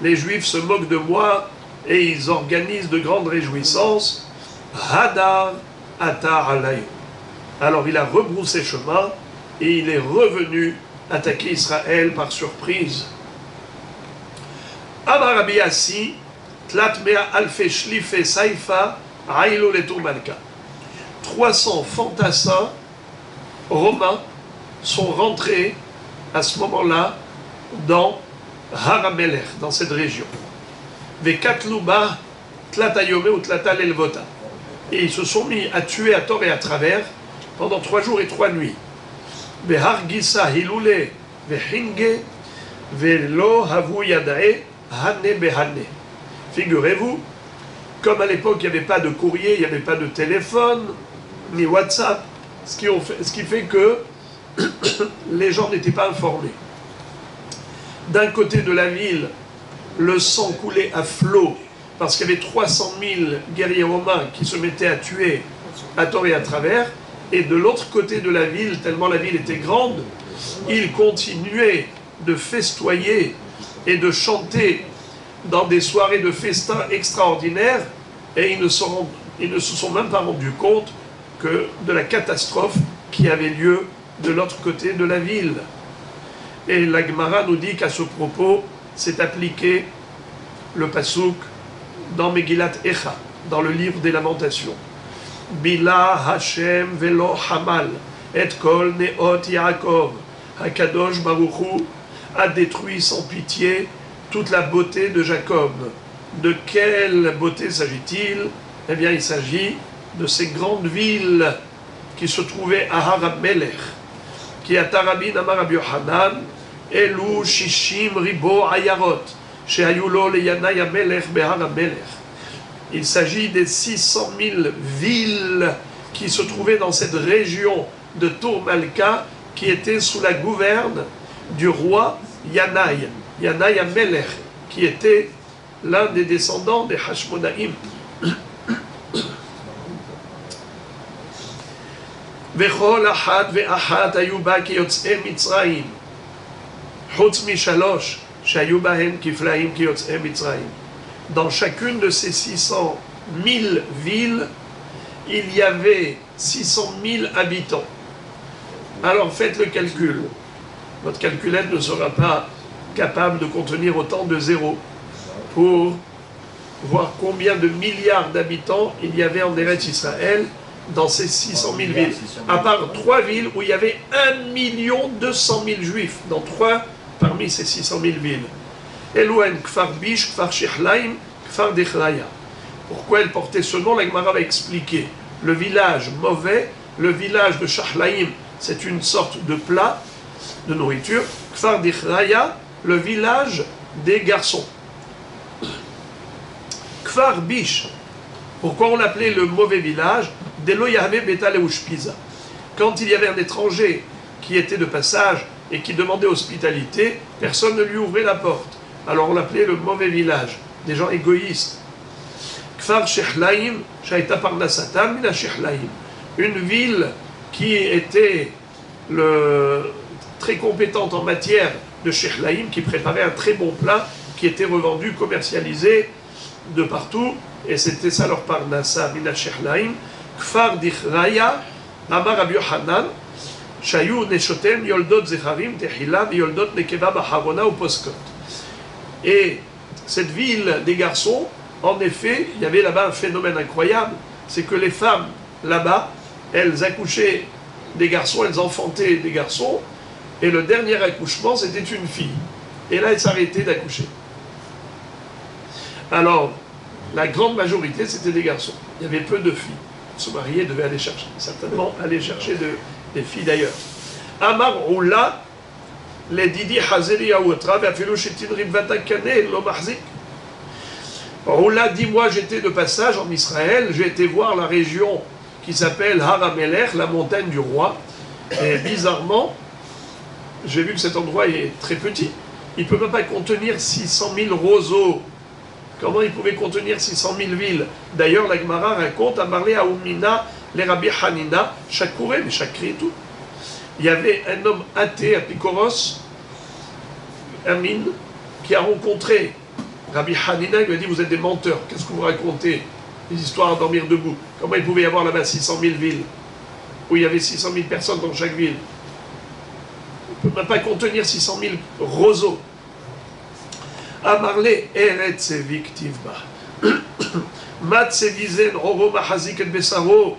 Les Juifs se moquent de moi et ils organisent de grandes réjouissances. Hadar ata alayh. Alors il a rebroussé chemin et il est revenu attaquer Israël par surprise. Amar Rabbi Yassi, Tlat mea alfe shlife saifa, aïlo le Malka. 300 fantassins romains sont rentrés à ce moment-là dans Haramelech, dans cette région. Vekatluba tlatayome ou tlatal elvota. Et ils se sont mis à tuer à tort et à travers pendant 3 jours et 3 nuits. Vehargisa hilule vehinge velo havu yadae hane behane. Figurez-vous, comme à l'époque il n'y avait pas de courrier, il n'y avait pas de téléphone, ni WhatsApp, ce qui fait que les gens n'étaient pas informés. D'un côté de la ville, le sang coulait à flot, parce qu'il y avait 300 000 guerriers romains qui se mettaient à tuer à tort et à travers, et de l'autre côté de la ville, tellement la ville était grande, ils continuaient de festoyer et de chanter dans des soirées de festins extraordinaires, et ils ne se sont même pas rendus compte que de la catastrophe qui avait lieu de l'autre côté de la ville. Et la Gemara nous dit qu'à ce propos, s'est appliqué le pasouk dans Megillat Echa, dans le livre des Lamentations. Bila Hashem velo Hamal, et kol neot Yaakov, Hakadosh Baruchu a détruit sans pitié toute la beauté de Jacob. De quelle beauté s'agit-il? Eh bien, il s'agit de ces grandes villes qui se trouvaient à Haramelech, qui à Tarabin Amar Rabbi Yochanan, Elu Shishim Ribo Ayarot, chez Ayulo le Yanai Amelech Beharamelech. Il s'agit des 600 000 villes qui se trouvaient dans cette région de Tourmalka, qui était sous la gouverne du roi Yanai, Yanai Amelech, qui était l'un des descendants des Hashmonaïm. וכל אחת ואחת היו בה כיוצאי מצרים, חוץ משלוש שהיו בהן כפלאים כיוצאי מצרים. Dans chacune de ces 600 000 villes, il y avait 600 000 habitants. Alors faites le calcul. Votre calculette ne sera pas capable de contenir autant de zéros pour voir combien de milliards d'habitants il y avait en Eretz Israël dans ces 600 000 villes. À part 3 villes où il y avait 1 200 000 juifs, dans 3 parmi ces 600 000 villes. Elouen, Kfar Bish, Kfar Shechlaim, Kfar Dechraya. Pourquoi elle portait ce nom? La Gemara va expliquer. Le village mauvais, le village de Shechlaim, c'est une sorte de plat, de nourriture. Kfar Dechraya, le village des garçons. Kfar Bish, pourquoi on l'appelait le mauvais village? Delo Yahvé Betal Eushpiza. Quand il y avait un étranger qui était de passage et qui demandait hospitalité, personne ne lui ouvrait la porte. Alors on l'appelait le mauvais village, des gens égoïstes. Kfar Shechlaim, Shaita Parnasatam, Mina Shechlaim. Une ville qui était très compétente en matière de Shechlaim, qui préparait un très bon plat, qui était revendu, commercialisé de partout, et c'était ça leur Parnassa, Mina Shechlaim. Kfar Dichraya, Amar Rabbi Yochanan, Shayu Neshotem, Yoldot Zecharim, Tehila, Yoldot Nekeva, Baharona ou Poskot. Et cette ville des garçons, en effet, il y avait là-bas un phénomène incroyable, c'est que les femmes, là-bas, elles accouchaient des garçons, elles enfantaient des garçons, et le dernier accouchement, c'était une fille. Et là, elles s'arrêtaient d'accoucher. Alors, la grande majorité, c'était des garçons. Il y avait peu de filles. Se marier devait aller chercher, certainement aller chercher des filles d'ailleurs. Amar Oula, les Didi Hazeli Yaoutra, Vafilou Shetin Ribvata Kane, Lomahzik. Oula dit, moi j'étais de passage en Israël, j'ai été voir la région qui s'appelle Haramelech, la montagne du roi, et bizarrement, j'ai vu que cet endroit est très petit. Il ne peut même pas contenir 600 000 roseaux. Comment il pouvait contenir 600 000 villes? D'ailleurs, la Gemara raconte à parler à Oumina, les Rabbi Hanina, Chakouré, mais Chakri et tout. Il y avait un homme athée à Picoros, Amin, qui a rencontré Rabbi Hanina, il lui a dit, vous êtes des menteurs, qu'est-ce que vous racontez? Des histoires à dormir debout. Comment il pouvait y avoir là-bas 600 000 villes, où il y avait 600 000 personnes dans chaque ville? Il ne peut même pas contenir 600 000 roseaux. Amarle Eretz Viktivba. Mat Sevizen Oro Mahazik et Besaro.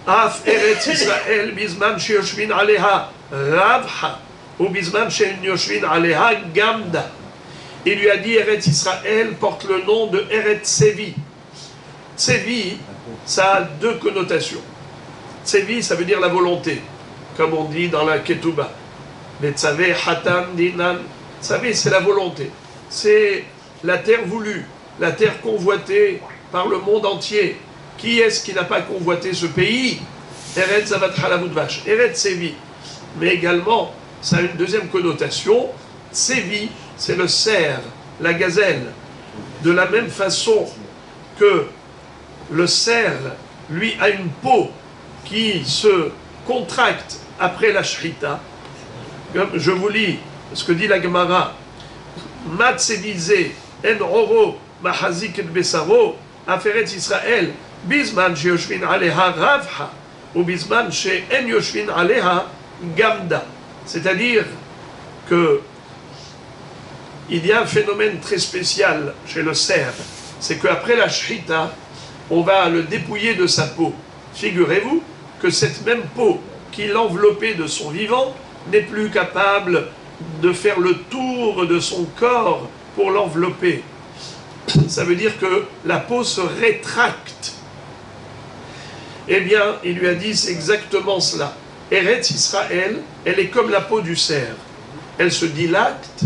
Af Eretz Israël Bizman Sheyoshvin Aleha Ravha. Ou Bizman Sheyoshvin Aleha Gamda. Il lui a dit Eretz Israël porte le nom de Eretz Sevi. Sevi, ça a deux connotations. Sevi, ça veut dire la volonté, comme on dit dans la Ketouba. Betzavé, Hatan, Dinan. Savez, c'est la volonté. C'est la terre voulue, la terre convoitée par le monde entier. Qui est-ce qui n'a pas convoité ce pays? Eretz Zavat Halavut Vash, Eretz Sevi. Mais également, ça a une deuxième connotation. Sevi, c'est le cerf, la gazelle. De la même façon que le cerf, lui, a une peau qui se contracte après la shrita. Je vous lis ce que dit la Gemara. Mat Sevize, En Oro, Mahazik et Besaro, Aferet Israël, Bizman she Yoshvin Aleha Ravha, ou Bizman she En Yoshvin Aleha Gamda. C'est-à-dire que il y a un phénomène très spécial chez le cerf, c'est qu'après la shrita, on va le dépouiller de sa peau. Figurez-vous que cette même peau qui l'enveloppait de son vivant n'est plus capable de faire le tour de son corps pour l'envelopper. Ça veut dire que la peau se rétracte. Eh bien, il lui a dit, c'est exactement cela. Eretz Israël, elle est comme la peau du cerf. Elle se dilate,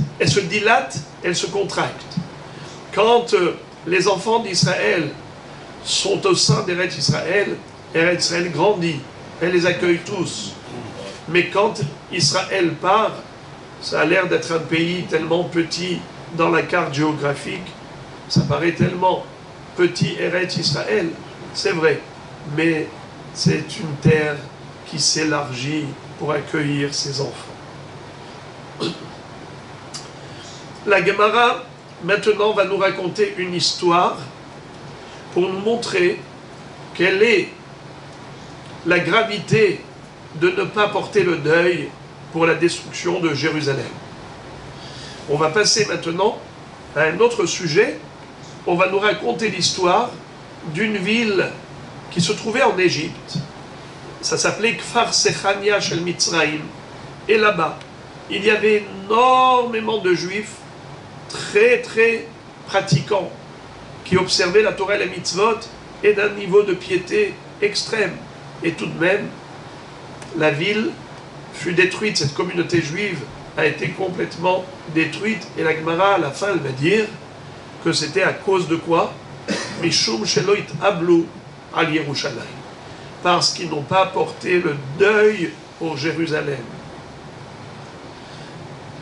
elle se contracte. Quand les enfants d'Israël sont au sein d'Eretz Israël grandit, elle les accueille tous. Mais quand Israël part, ça a l'air d'être un pays tellement petit dans la carte géographique, ça paraît tellement petit Eretz Israël, c'est vrai, mais c'est une terre qui s'élargit pour accueillir ses enfants. La Gemara, maintenant, va nous raconter une histoire pour nous montrer quelle est la gravité de ne pas porter le deuil pour la destruction de Jérusalem. On va passer maintenant à un autre sujet. On va nous raconter l'histoire d'une ville qui se trouvait en Égypte. Ça s'appelait Kfar Sechania Shel Mitzraïm. Et là-bas, il y avait énormément de juifs très très pratiquants qui observaient la Torah et la mitzvot et d'un niveau de piété extrême. Et tout de même, la ville fut détruite, cette communauté juive a été complètement détruite. Et la Gemara, à la fin, elle va dire que c'était à cause de quoi? Mishum sheloit ablu al Yerushalayim. Parce qu'ils n'ont pas porté le deuil pour Jérusalem.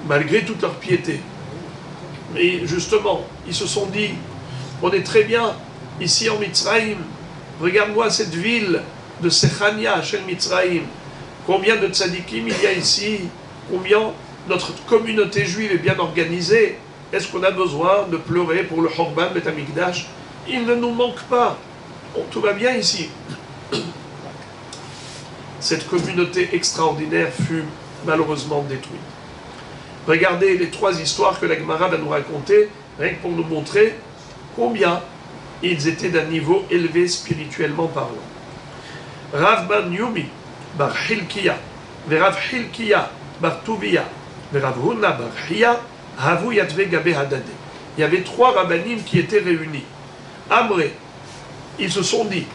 Malgré toute leur piété. Mais justement, ils se sont dit, On est très bien ici en Mitzrayim. Regarde-moi cette ville de Sechania, Shel Mitzrayim. Combien de tzadikim il y a ici? Combien notre communauté juive est bien organisée? Est-ce qu'on a besoin de pleurer pour le Horban Bet Amikdash? Il ne nous manque pas. Bon, tout va bien ici. Cette communauté extraordinaire fut malheureusement détruite. Regardez les 3 histoires que la Gemara va nous raconter, rien que pour nous montrer combien ils étaient d'un niveau élevé spirituellement parlant. Rav Ben Yumi bar Hilkiya, Rav Hilkiya bar Tuviya, Rav Huna bar Hiya, Havu Yatve Gabe Hadade. Il y avait 3 rabbanim qui étaient réunis. Amré, ils se sont dit,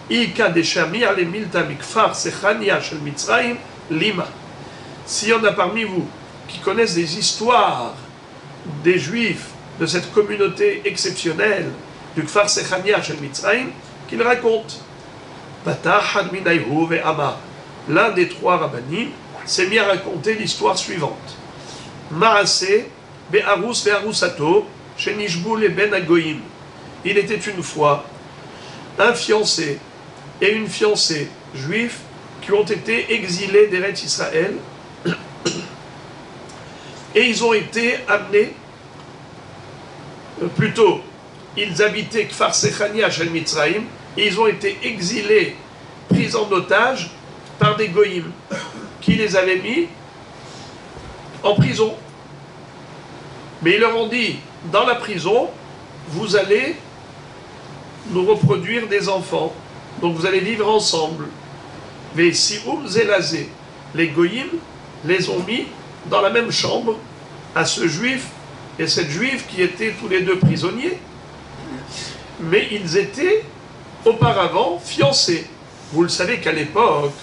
Ika Deshami Ale Milta Mikfar Sechania Shel Mitzrayim Lima. S'il y en a parmi vous qui connaissent des histoires des Juifs de cette communauté exceptionnelle du Kfar Sechania Shel Mitzrayim, qu'ils racontent. L'un des 3 rabbanim s'est mis à raconter l'histoire suivante. Maaseh be'arus ve'arusato shenishbu leben hagoyim. Il était une fois un fiancé et une fiancée juifs qui ont été exilés d'Eretz Israël et ils ont été amenés, plutôt, ils habitaient Kfar Sechania Shel Mitzrayim et ils ont été exilés, pris en otage par des goïms qui les avaient mis en prison. Mais ils leur ont dit, dans la prison, vous allez nous reproduire des enfants, donc vous allez vivre ensemble. Mais si zelazé, les goïms les ont mis dans la même chambre à ce juif et cette juive qui étaient tous les 2 prisonniers. Mais ils étaient auparavant fiancés. Vous le savez qu'à l'époque,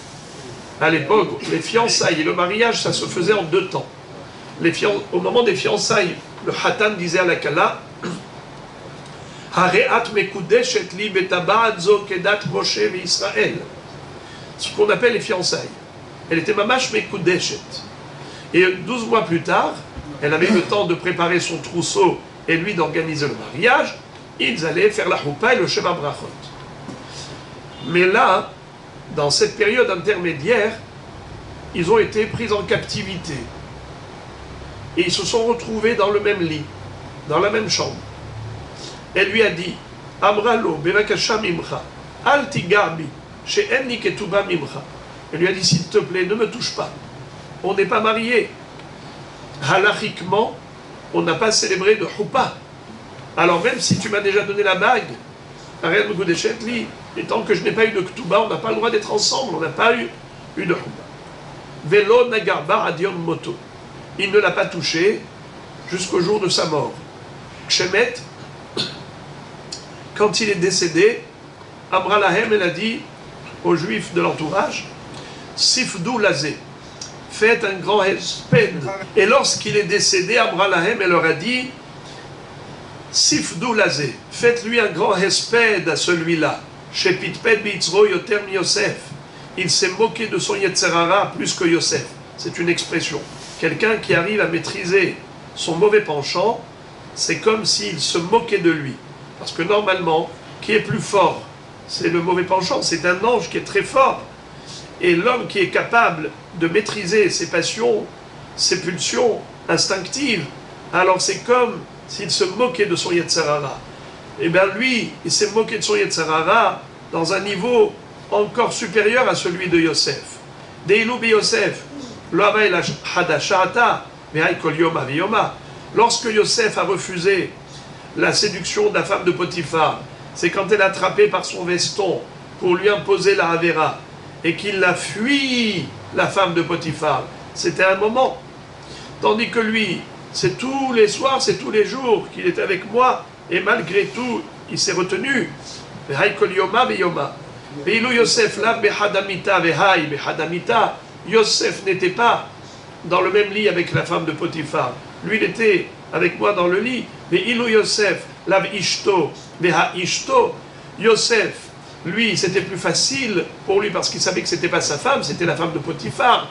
les fiançailles et le mariage, ça se faisait en 2 temps. Au moment des fiançailles, le Hatan disait à la Kala, ce qu'on appelle les fiançailles. Elle était mamash mekudeshet. Et 12 mois plus tard, elle avait le temps de préparer son trousseau et lui d'organiser le mariage. Ils allaient faire la choupa et le sheva brachot. Mais là, dans cette période intermédiaire, ils ont été pris en captivité. Et ils se sont retrouvés dans le même lit, dans la même chambre. Elle lui a dit, Amralo, bevakasha mimcha, al tigabi, she'enni ketuba mimcha. Elle lui a dit, s'il te plaît, ne me touche pas. On n'est pas mariés. Halachiquement, on n'a pas célébré de choupa. Alors même si tu m'as déjà donné la bague, arrête me goudéchet li, et tant que je n'ai pas eu de ktuba, on n'a pas le droit d'être ensemble, on n'a pas eu de choupa. Velo nagarba adion moto. Il ne l'a pas touché jusqu'au jour de sa mort. Kshemet, quand il est décédé, Amra Lahem, elle a dit aux Juifs de l'entourage, Sifdou lazé, faites un grand hesped. Et lorsqu'il est décédé, Amra Lahem, elle leur a dit, Sifdou lazé, faites-lui un grand hesped à celui-là. Shepitped bitzro yoter mi Yosef. Il s'est moqué de son Yetzerara plus que Yosef. C'est une expression. Quelqu'un qui arrive à maîtriser son mauvais penchant, c'est comme s'il se moquait de lui. Parce que normalement, qui est plus fort? C'est le mauvais penchant, c'est un ange qui est très fort. Et l'homme qui est capable de maîtriser ses passions, ses pulsions instinctives, alors c'est comme s'il se moquait de son Yetzerara. Et bien lui, il s'est moqué de son Yetzerara dans un niveau encore supérieur à celui de Yosef. Deilou bi Yosef, lorsque Yosef a refusé la séduction de la femme de Potiphar, c'est quand elle a attrapé par son veston pour lui imposer la Havera et qu'il a fui la femme de Potiphar. C'était un moment. Tandis que lui, c'est tous les soirs, c'est tous les jours qu'il est avec moi et malgré tout, il s'est retenu. Yosef n'était pas dans le même lit avec la femme de Potiphar. Lui, il était avec moi dans le lit. Mais Ilou Yosef, lav ishto, veha ishto. Yosef, lui, c'était plus facile pour lui parce qu'il savait que c'était pas sa femme, c'était la femme de Potiphar.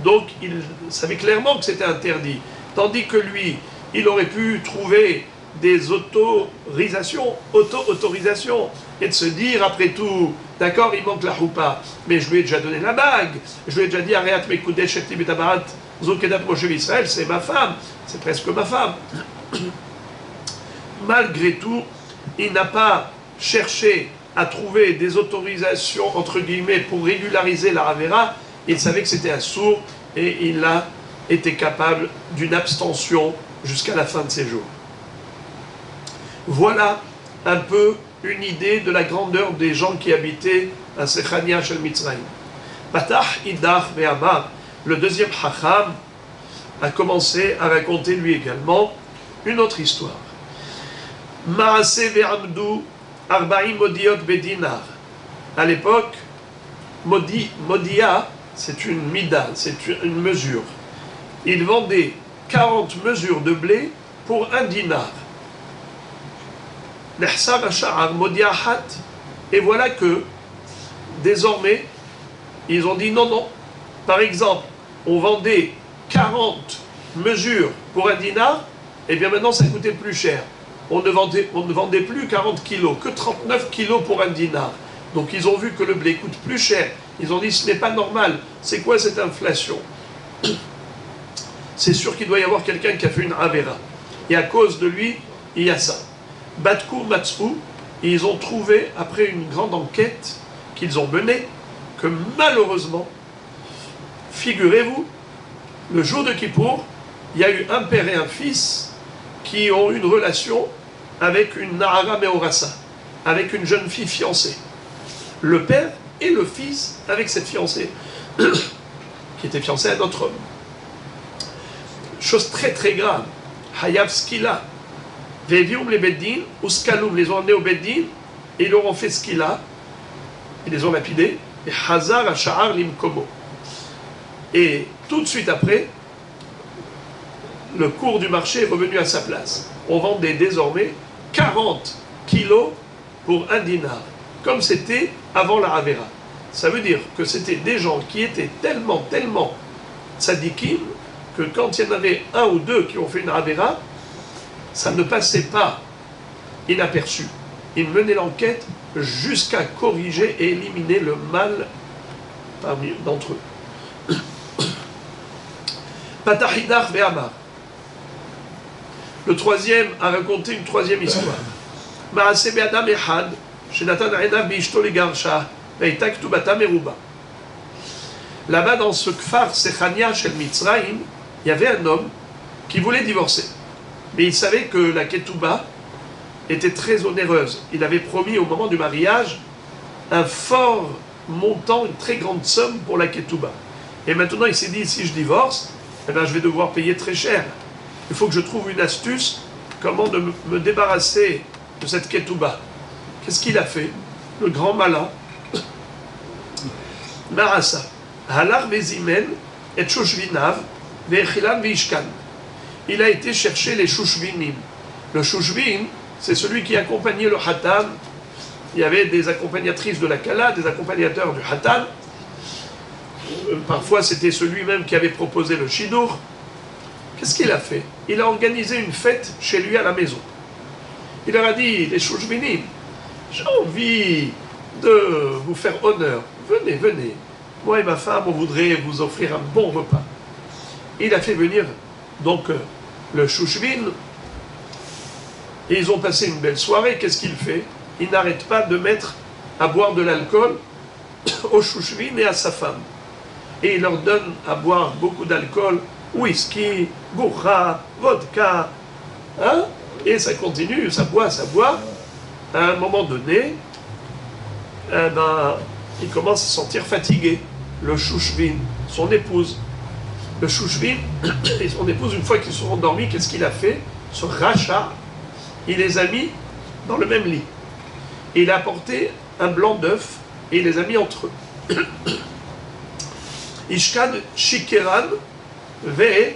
Donc, il savait clairement que c'était interdit. Tandis que lui, il aurait pu trouver des autorisations, auto-autorisations, et de se dire, après tout, d'accord, il manque la choupa, mais je lui ai déjà donné la bague, je lui ai déjà dit, Areat Mekudesh et Betabarat, Zokedat Moshe Israël, c'est ma femme, c'est presque ma femme. Malgré tout, il n'a pas cherché à trouver des autorisations, entre guillemets, pour régulariser la Havera. Il savait que c'était un sourd et il a été capable d'une abstention jusqu'à la fin de ses jours. Voilà un peu une idée de la grandeur des gens qui habitaient à Sechania Shel Mitzrayim. Patah Idach Ve'amar, le deuxième Chacham, a commencé à raconter lui également une autre histoire. Maaseh ve'amdu arba'im modiot bedinar. À l'époque, modia, c'est une mida, c'est une mesure. Ils vendaient 40 mesures de blé pour un dinar. Et voilà que, désormais, ils ont dit non, non. Par exemple, on vendait 40 mesures pour un dinar, et bien maintenant ça coûtait plus cher. On ne vendait plus 40 kilos, que 39 kilos pour un dinar. Donc ils ont vu que le blé coûte plus cher. Ils ont dit ce n'est pas normal. C'est quoi cette inflation? C'est sûr qu'il doit y avoir quelqu'un qui a fait une avera. Et à cause de lui, il y a ça. Batkou Matsou, ils ont trouvé, après une grande enquête qu'ils ont menée, que malheureusement, figurez-vous, le jour de Kippour, il y a eu un père et un fils qui ont eu une relation avec une Nahara Meorassa, avec une jeune fille fiancée. Le père et le fils avec cette fiancée, qui était fiancée à un autre homme. Chose très très grave. Hayav Skila. Vevium les Beddin, ou Skaloum les ont emmenés au Beddin, et ils leur ont fait Skila, ils les ont lapidés, et Hazar Asha'ar Limkomo. Et tout de suite après, le cours du marché est revenu à sa place. On vendait désormais 40 kilos pour un dinar, comme c'était avant la Havera. Ça veut dire que c'était des gens qui étaient tellement tzadikim, que quand il y en avait un ou deux qui ont fait une Havera, ça ne passait pas inaperçu. Ils menaient l'enquête jusqu'à corriger et éliminer le mal parmi d'entre eux. Patahidach ve'amar. Le troisième a raconté une troisième histoire. Maaseh be'adam echad, shenatan einav bi'ishto legarsha, ve'ita ktubata meruba. Là-bas, dans ce kfar Sechania shel Mitzrayim, il y avait un homme qui voulait divorcer. Mais il savait que la ketouba était très onéreuse. Il avait promis au moment du mariage un fort montant, une très grande somme pour la ketouba. Et maintenant, il s'est dit, si je divorce, eh ben, je vais devoir payer très cher. Il faut que je trouve une astuce, comment de me débarrasser de cette ketouba. Qu'est-ce qu'il a fait? Le grand malin. Marasa. Halar vezimen et shoshvinav ve'echilan ve'ishkan. Il a été chercher les chouchvinim. Le chouchvin, c'est celui qui accompagnait le hatan. Il y avait des accompagnatrices de la kala, des accompagnateurs du hatan. Parfois, c'était celui-même qui avait proposé le shidur. Qu'est-ce qu'il a fait? Il a organisé une fête chez lui à la maison. Il leur a dit, les chouchvinim, j'ai envie de vous faire honneur. Venez, venez. Moi et ma femme, on voudrait vous offrir un bon repas. Il a fait venir donc le chouchvin, et ils ont passé une belle soirée. Qu'est-ce qu'il fait? Il n'arrête pas de mettre à boire de l'alcool au chouchvin et à sa femme. Et il leur donne à boire beaucoup d'alcool, whisky, gourra, vodka, hein? Et ça continue, ça boit. À un moment donné, eh ben, il commence à se sentir fatigué. Le chouchvin, son épouse. Le chouchvin et son épouse, une fois qu'ils sont endormis, qu'est-ce qu'il a fait? Ce rachat, il les a mis dans le même lit. Et il a apporté un blanc d'œuf et il les a mis entre eux. Ishkad shikeran ve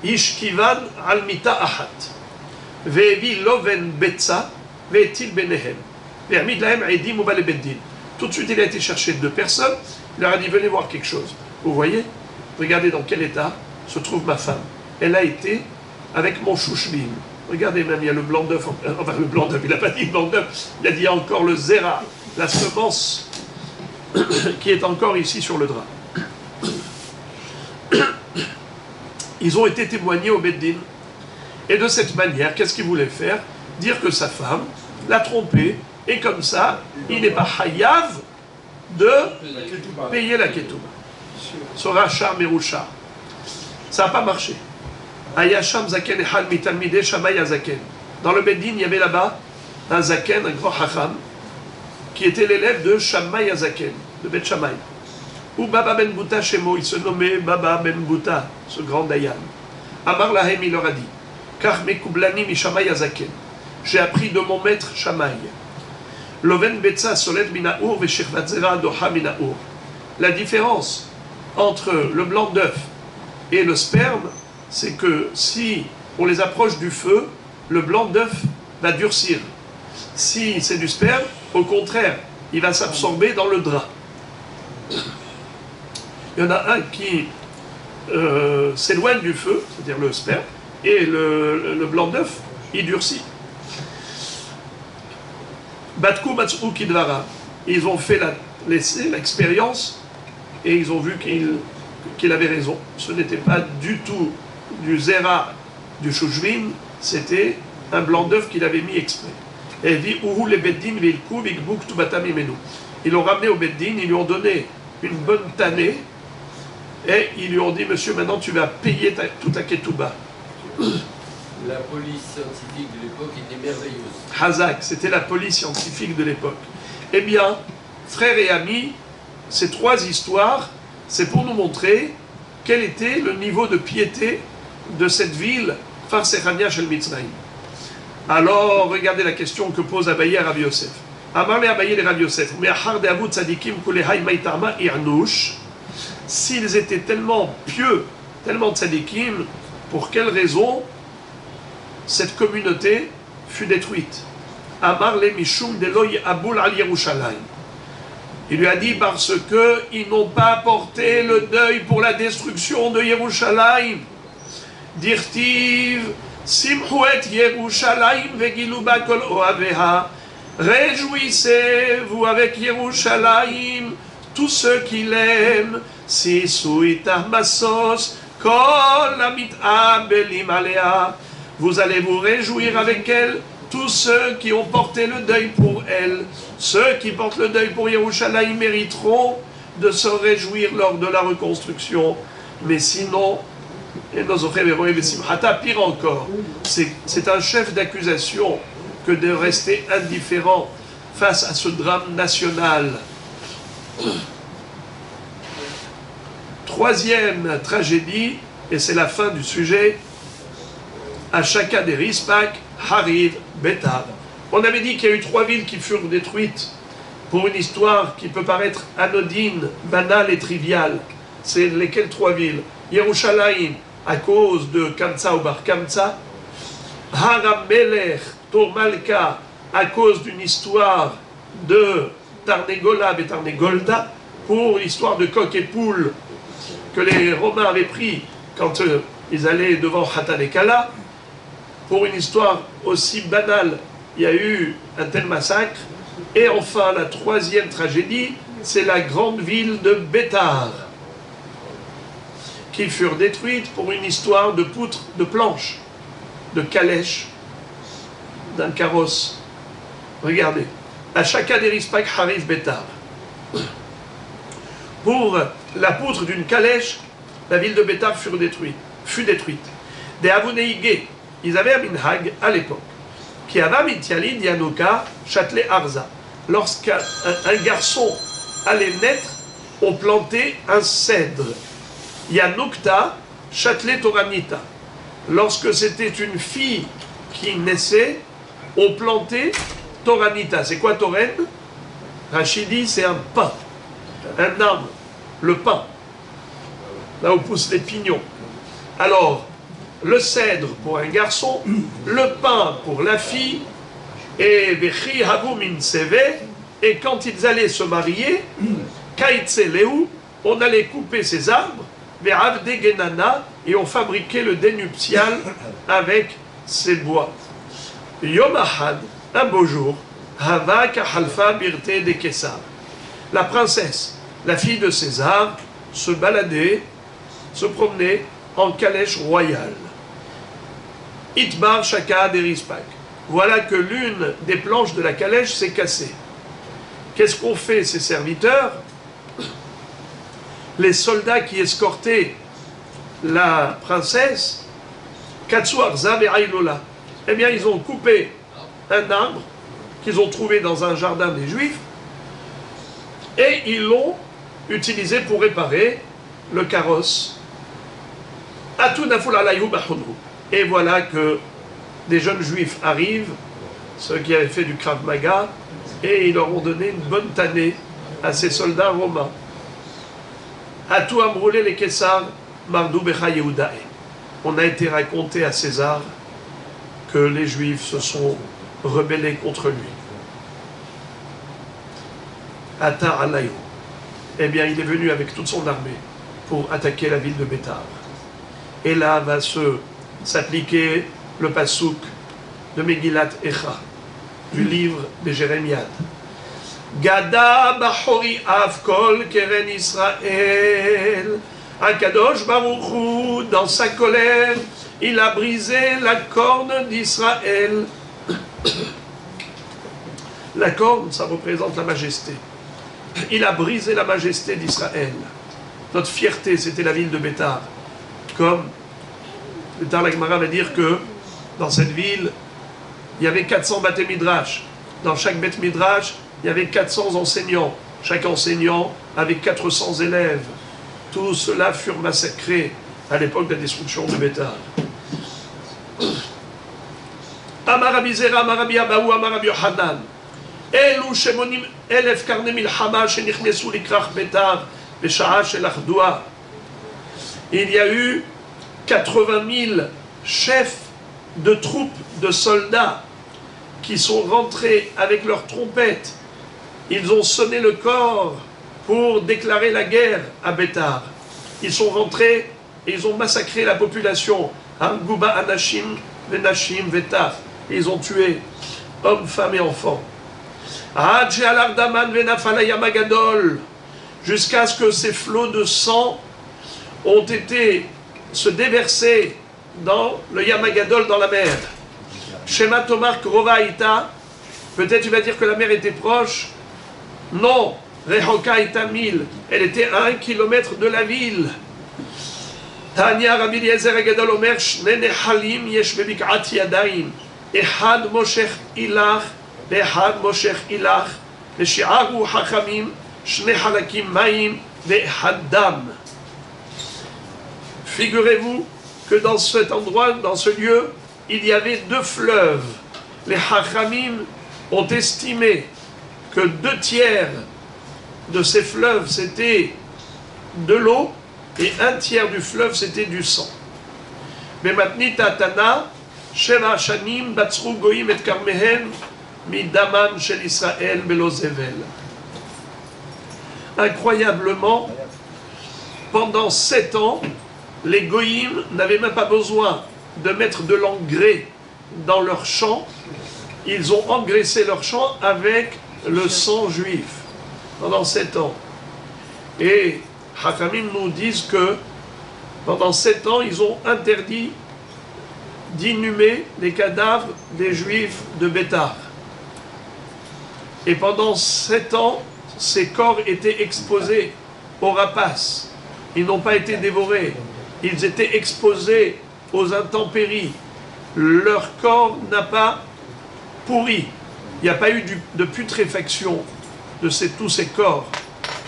ishkivan almita ahat. Ve'evi loven betza ve'etil benehem. Ve'amid lahem aidim uba lebeddin. Tout de suite, il a été chercher deux personnes. Il leur a dit, venez voir quelque chose. Vous voyez? Regardez dans quel état se trouve ma femme. Elle a été avec mon chouchvin. Regardez même, il y a le blanc d'œuf, enfin le blanc d'œuf, il n'a pas dit blanc d'œuf, il a dit encore le zéra, la semence qui est encore ici sur le drap. Ils ont été témoignés au Beddin. Et de cette manière, qu'est-ce qu'il voulait faire? Dire que sa femme l'a trompé, et comme ça, il n'est pas hayav de payer la ketouba. Sera char merouchar. Ça n'a pas marché. Ayasham zaken echad mitalmidei Shammai Zaken. Dans le Beddin, il y avait là-bas un zaken, un grand hacham, qui était l'élève de Shammai Zaken, de Bet Shammai. Ou Baba Ben Bouta Shemo, il se nommait Baba Ben Bouta, ce grand dayan. Amar Lahem, il leur a dit, Kach mekublani mi Shammai Zaken. J'ai appris de mon maître Shammai. Loven betza solet minaour ve shirvat zera doha minaour. La différence entre le blanc d'œuf et le sperme, c'est que si on les approche du feu, le blanc d'œuf va durcir. Si c'est du sperme, au contraire, il va s'absorber dans le drap. Il y en a un qui s'éloigne du feu, c'est-à-dire le sperme, et le blanc d'œuf, il durcit. Batku Matsu Kidvara. Ils ont fait l'expérience et ils ont vu qu'il avait raison. Ce n'était pas du tout du zera du chouchvin, c'était un blanc d'œuf qu'il avait mis exprès. Et dit Uhu le Beddin vilku vikbuk tubatam imenu. Ils l'ont ramené au Beddin, ils lui ont donné une bonne tannée et ils lui ont dit monsieur, maintenant tu vas payer toute ta ketouba. La police scientifique de l'époque était merveilleuse. Hazak, c'était la police scientifique de l'époque. Eh bien, frères et amis, ces trois histoires, c'est pour nous montrer quel était le niveau de piété de cette ville, Farsechania Shel Mitzrayim. Alors, regardez la question que pose Abaye à Rabbi Yosef. Amarle Abaye les Rabbi Yosef, Me'achar de Avut Tzadikim Kulehai Maitarma Irnouch. S'ils étaient tellement pieux, tellement tzadikim, pour quelle raison cette communauté fut détruite? Amar le Mishum Deloy Aboul al Yerushalayim. Il lui a dit parce qu'ils n'ont pas porté le deuil pour la destruction de Yerushalayim. Dirtiv Simchu et Yerushalayim vegilu ba kol ohaveha. Réjouissez-vous avec Yerushalayim, tous ceux qui l'aiment. Sisu itah masos kol amit'abelim alea. Vous allez vous réjouir avec elle, tous ceux qui ont porté le deuil pour elle. Ceux qui portent le deuil pour Yerushalayim mériteront de se réjouir lors de la reconstruction. Mais sinon, pire encore, c'est un chef d'accusation que de rester indifférent face à ce drame national. Troisième tragédie, et c'est la fin du sujet, à chacun des Rispak, Hariv, Betar. On avait dit qu'il y a eu trois villes qui furent détruites pour une histoire qui peut paraître anodine, banale et triviale. C'est lesquelles trois villes? Yerushalayim, à cause de Kamsa ou Bar Kamsa. Haram Melech, Tormalka, à cause d'une histoire de Tarnegola et Tarnegolda, pour l'histoire de coq et poule que les Romains avaient pris quand ils allaient devant Hatan et Kala. Pour une histoire aussi banale, il y a eu un tel massacre. Et enfin, la troisième tragédie, c'est la grande ville de Bétar, qui furent détruites pour une histoire de poutres, de planches, de calèches, d'un carrosse. Regardez, à chacun des Rispak Harif Bétar. Pour la poutre d'une calèche, la ville de Bétar fut détruite. Des Avuneigé, ils avaient un minhag à l'époque, qui avait Mitiali Dianoka Châtelet Arza. Lorsqu'un garçon allait naître, on plantait un cèdre. Yanukta Châtelet Toranita. Lorsque c'était une fille qui naissait, on plantait Toranita. C'est quoi Toren? Rachidi, c'est un pin, un arbre, le pin, là où poussent les pignons. Alors, le cèdre pour un garçon, le pin pour la fille, et Vechi Havu Min Seve, et quand ils allaient se marier, Kaitse Lehu, on allait couper ces arbres, Ve'avde Genana, et on fabriquait le dé nuptial avec ces bois. Yom Ahad, un beau jour, Hava Kahalfa Birte de Kessar. La princesse, la fille de César, se baladait, se promenait en calèche royale. Itbar Shaka Derispak. Voilà que l'une des planches de la calèche s'est cassée. Qu'est-ce qu'ont fait ces serviteurs? Les soldats qui escortaient la princesse, Katsuar Zav et Ailola, eh bien ils ont coupé un arbre qu'ils ont trouvé dans un jardin des Juifs et ils l'ont utilisé pour réparer le carrosse. Et voilà que des jeunes Juifs arrivent, ceux qui avaient fait du Krav Maga, et ils leur ont donné une bonne tannée à ces soldats romains. Atou Amroulé les Kessar, Mardou Becha Yehudae. On a été raconté à César que les Juifs se sont rebellés contre lui. Ata Alayou. Eh bien, il est venu avec toute son armée pour attaquer la ville de Bétar. Et là va s'appliquer le pasouk de Megillat Echa, du livre de Jérémiade. Gada Bachori Avkol Keren Israël. Akadosh Baruch Hu, dans sa colère, il a brisé la corne d'Israël. La corne, ça représente la majesté. Il a brisé la majesté d'Israël. Notre fierté, c'était la ville de Bétar. Comme le Tar Lagmara va dire que dans cette ville, il y avait 400 Bate Midrash. Dans chaque Beth Midrash, il y avait 400 enseignants. Chaque enseignant avait 400 élèves. Tous ceux-là furent massacrés à l'époque de la destruction de Bétar. Amarabi Zera, Amarabi Abaou, Amarabi Yohanan. Elu Shemonim Elef Karne Milchama Shenichnesu Likrach Bétar Besha'a Shel Achdua. Il y a eu 80 000 chefs de troupes, de soldats, qui sont rentrés avec leurs trompettes. Ils ont sonné le corps pour déclarer la guerre à Bétar. Ils sont rentrés et ils ont massacré la population. Angouba Anashim, Venashim, Vetaf. Ils ont tué hommes, femmes et enfants. Jusqu'à ce que ces flots de sang ont été se déverser dans le Yamagadol, dans la mer. Shema Tomar Krovaïta, peut-être tu vas dire que la mer était proche. Non, Rehoka Ita 1000, elle était à 1 kilomètre de la ville. Tanya Rabbi Eliezer Agadol Omer, Shne Nehalim Yesh Bebik'at Yadayim, Ehad Moshech Ilach, Ehad Moshech Ilach, Veshi'aru Hachamim, Shne Halakim Maim, Ve'ehad Dam. Figurez-vous que dans cet endroit, dans ce lieu, il y avait 2 fleuves. Les Hachamim ont estimé que 2 tiers de ces fleuves c'était de l'eau et 1 tiers du fleuve c'était du sang. Mais maintenant, Tana, Sheva Shanim, Batsru Goyim et Karmehen, Midaman Shel Israël Belozevel. Incroyablement, pendant 7 ans, les Goïms n'avaient même pas besoin de mettre de l'engrais dans leurs champs. Ils ont engraissé leurs champs avec le sang juif pendant 7 ans. Et Hachamim nous disent que pendant 7 ans, ils ont interdit d'inhumer les cadavres des Juifs de Bétar. Et pendant 7 ans, ces corps étaient exposés aux rapaces. Ils n'ont pas été dévorés. Ils étaient exposés aux intempéries. Leur corps n'a pas pourri. Il n'y a pas eu de putréfaction de tous ces corps.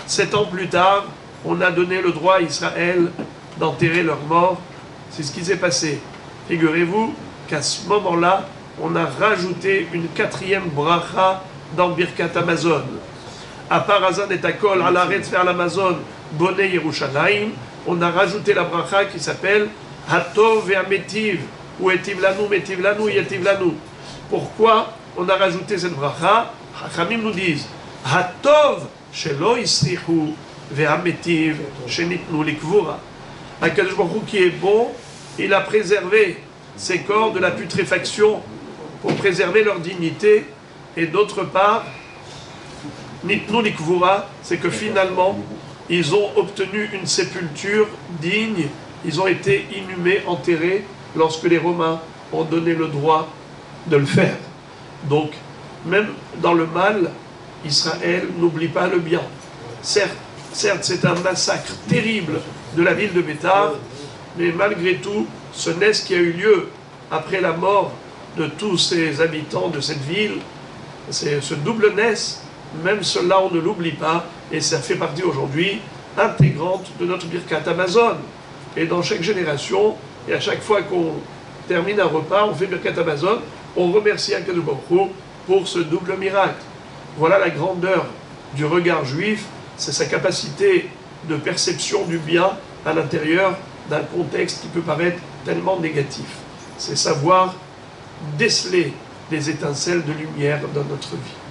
7 ans plus tard, on a donné le droit à Israël d'enterrer leurs morts. C'est ce qui s'est passé. Figurez-vous qu'à ce moment-là, on a rajouté une 4e bracha dans Birkat Amazon. À Parazan et Akol, à l'arrêt de faire l'Amazon, Bonnet Yerushalayim, on a rajouté la bracha qui s'appelle Hatov et Ametiv, ou Etiv Lanu, Metiv Lanu, Yetiv Lanu. Pourquoi on a rajouté cette bracha? Hachamim nous disent Hatov shelo isrihu ve'ametiv shenitnu likvura. Akadosh Baruch Hu qui est bon, il a préservé ces corps de la putréfaction pour préserver leur dignité. Et d'autre part, Nitnu Likvura, c'est que finalement, ils ont obtenu une sépulture digne, ils ont été inhumés, enterrés, lorsque les Romains ont donné le droit de le faire. Donc, même dans le mal, Israël n'oublie pas le bien. Certes, c'est un massacre terrible de la ville de Bétar, mais malgré tout, ce naisse qui a eu lieu après la mort de tous ces habitants de cette ville, c'est ce double naisse, même cela on ne l'oublie pas, et ça fait partie aujourd'hui intégrante de notre Birkat Hamazon. Et dans chaque génération, et à chaque fois qu'on termine un repas, on fait Birkat Hamazon, on remercie Akadosh Baruch Hu pour ce double miracle. Voilà la grandeur du regard juif, c'est sa capacité de perception du bien à l'intérieur d'un contexte qui peut paraître tellement négatif. C'est savoir déceler des étincelles de lumière dans notre vie.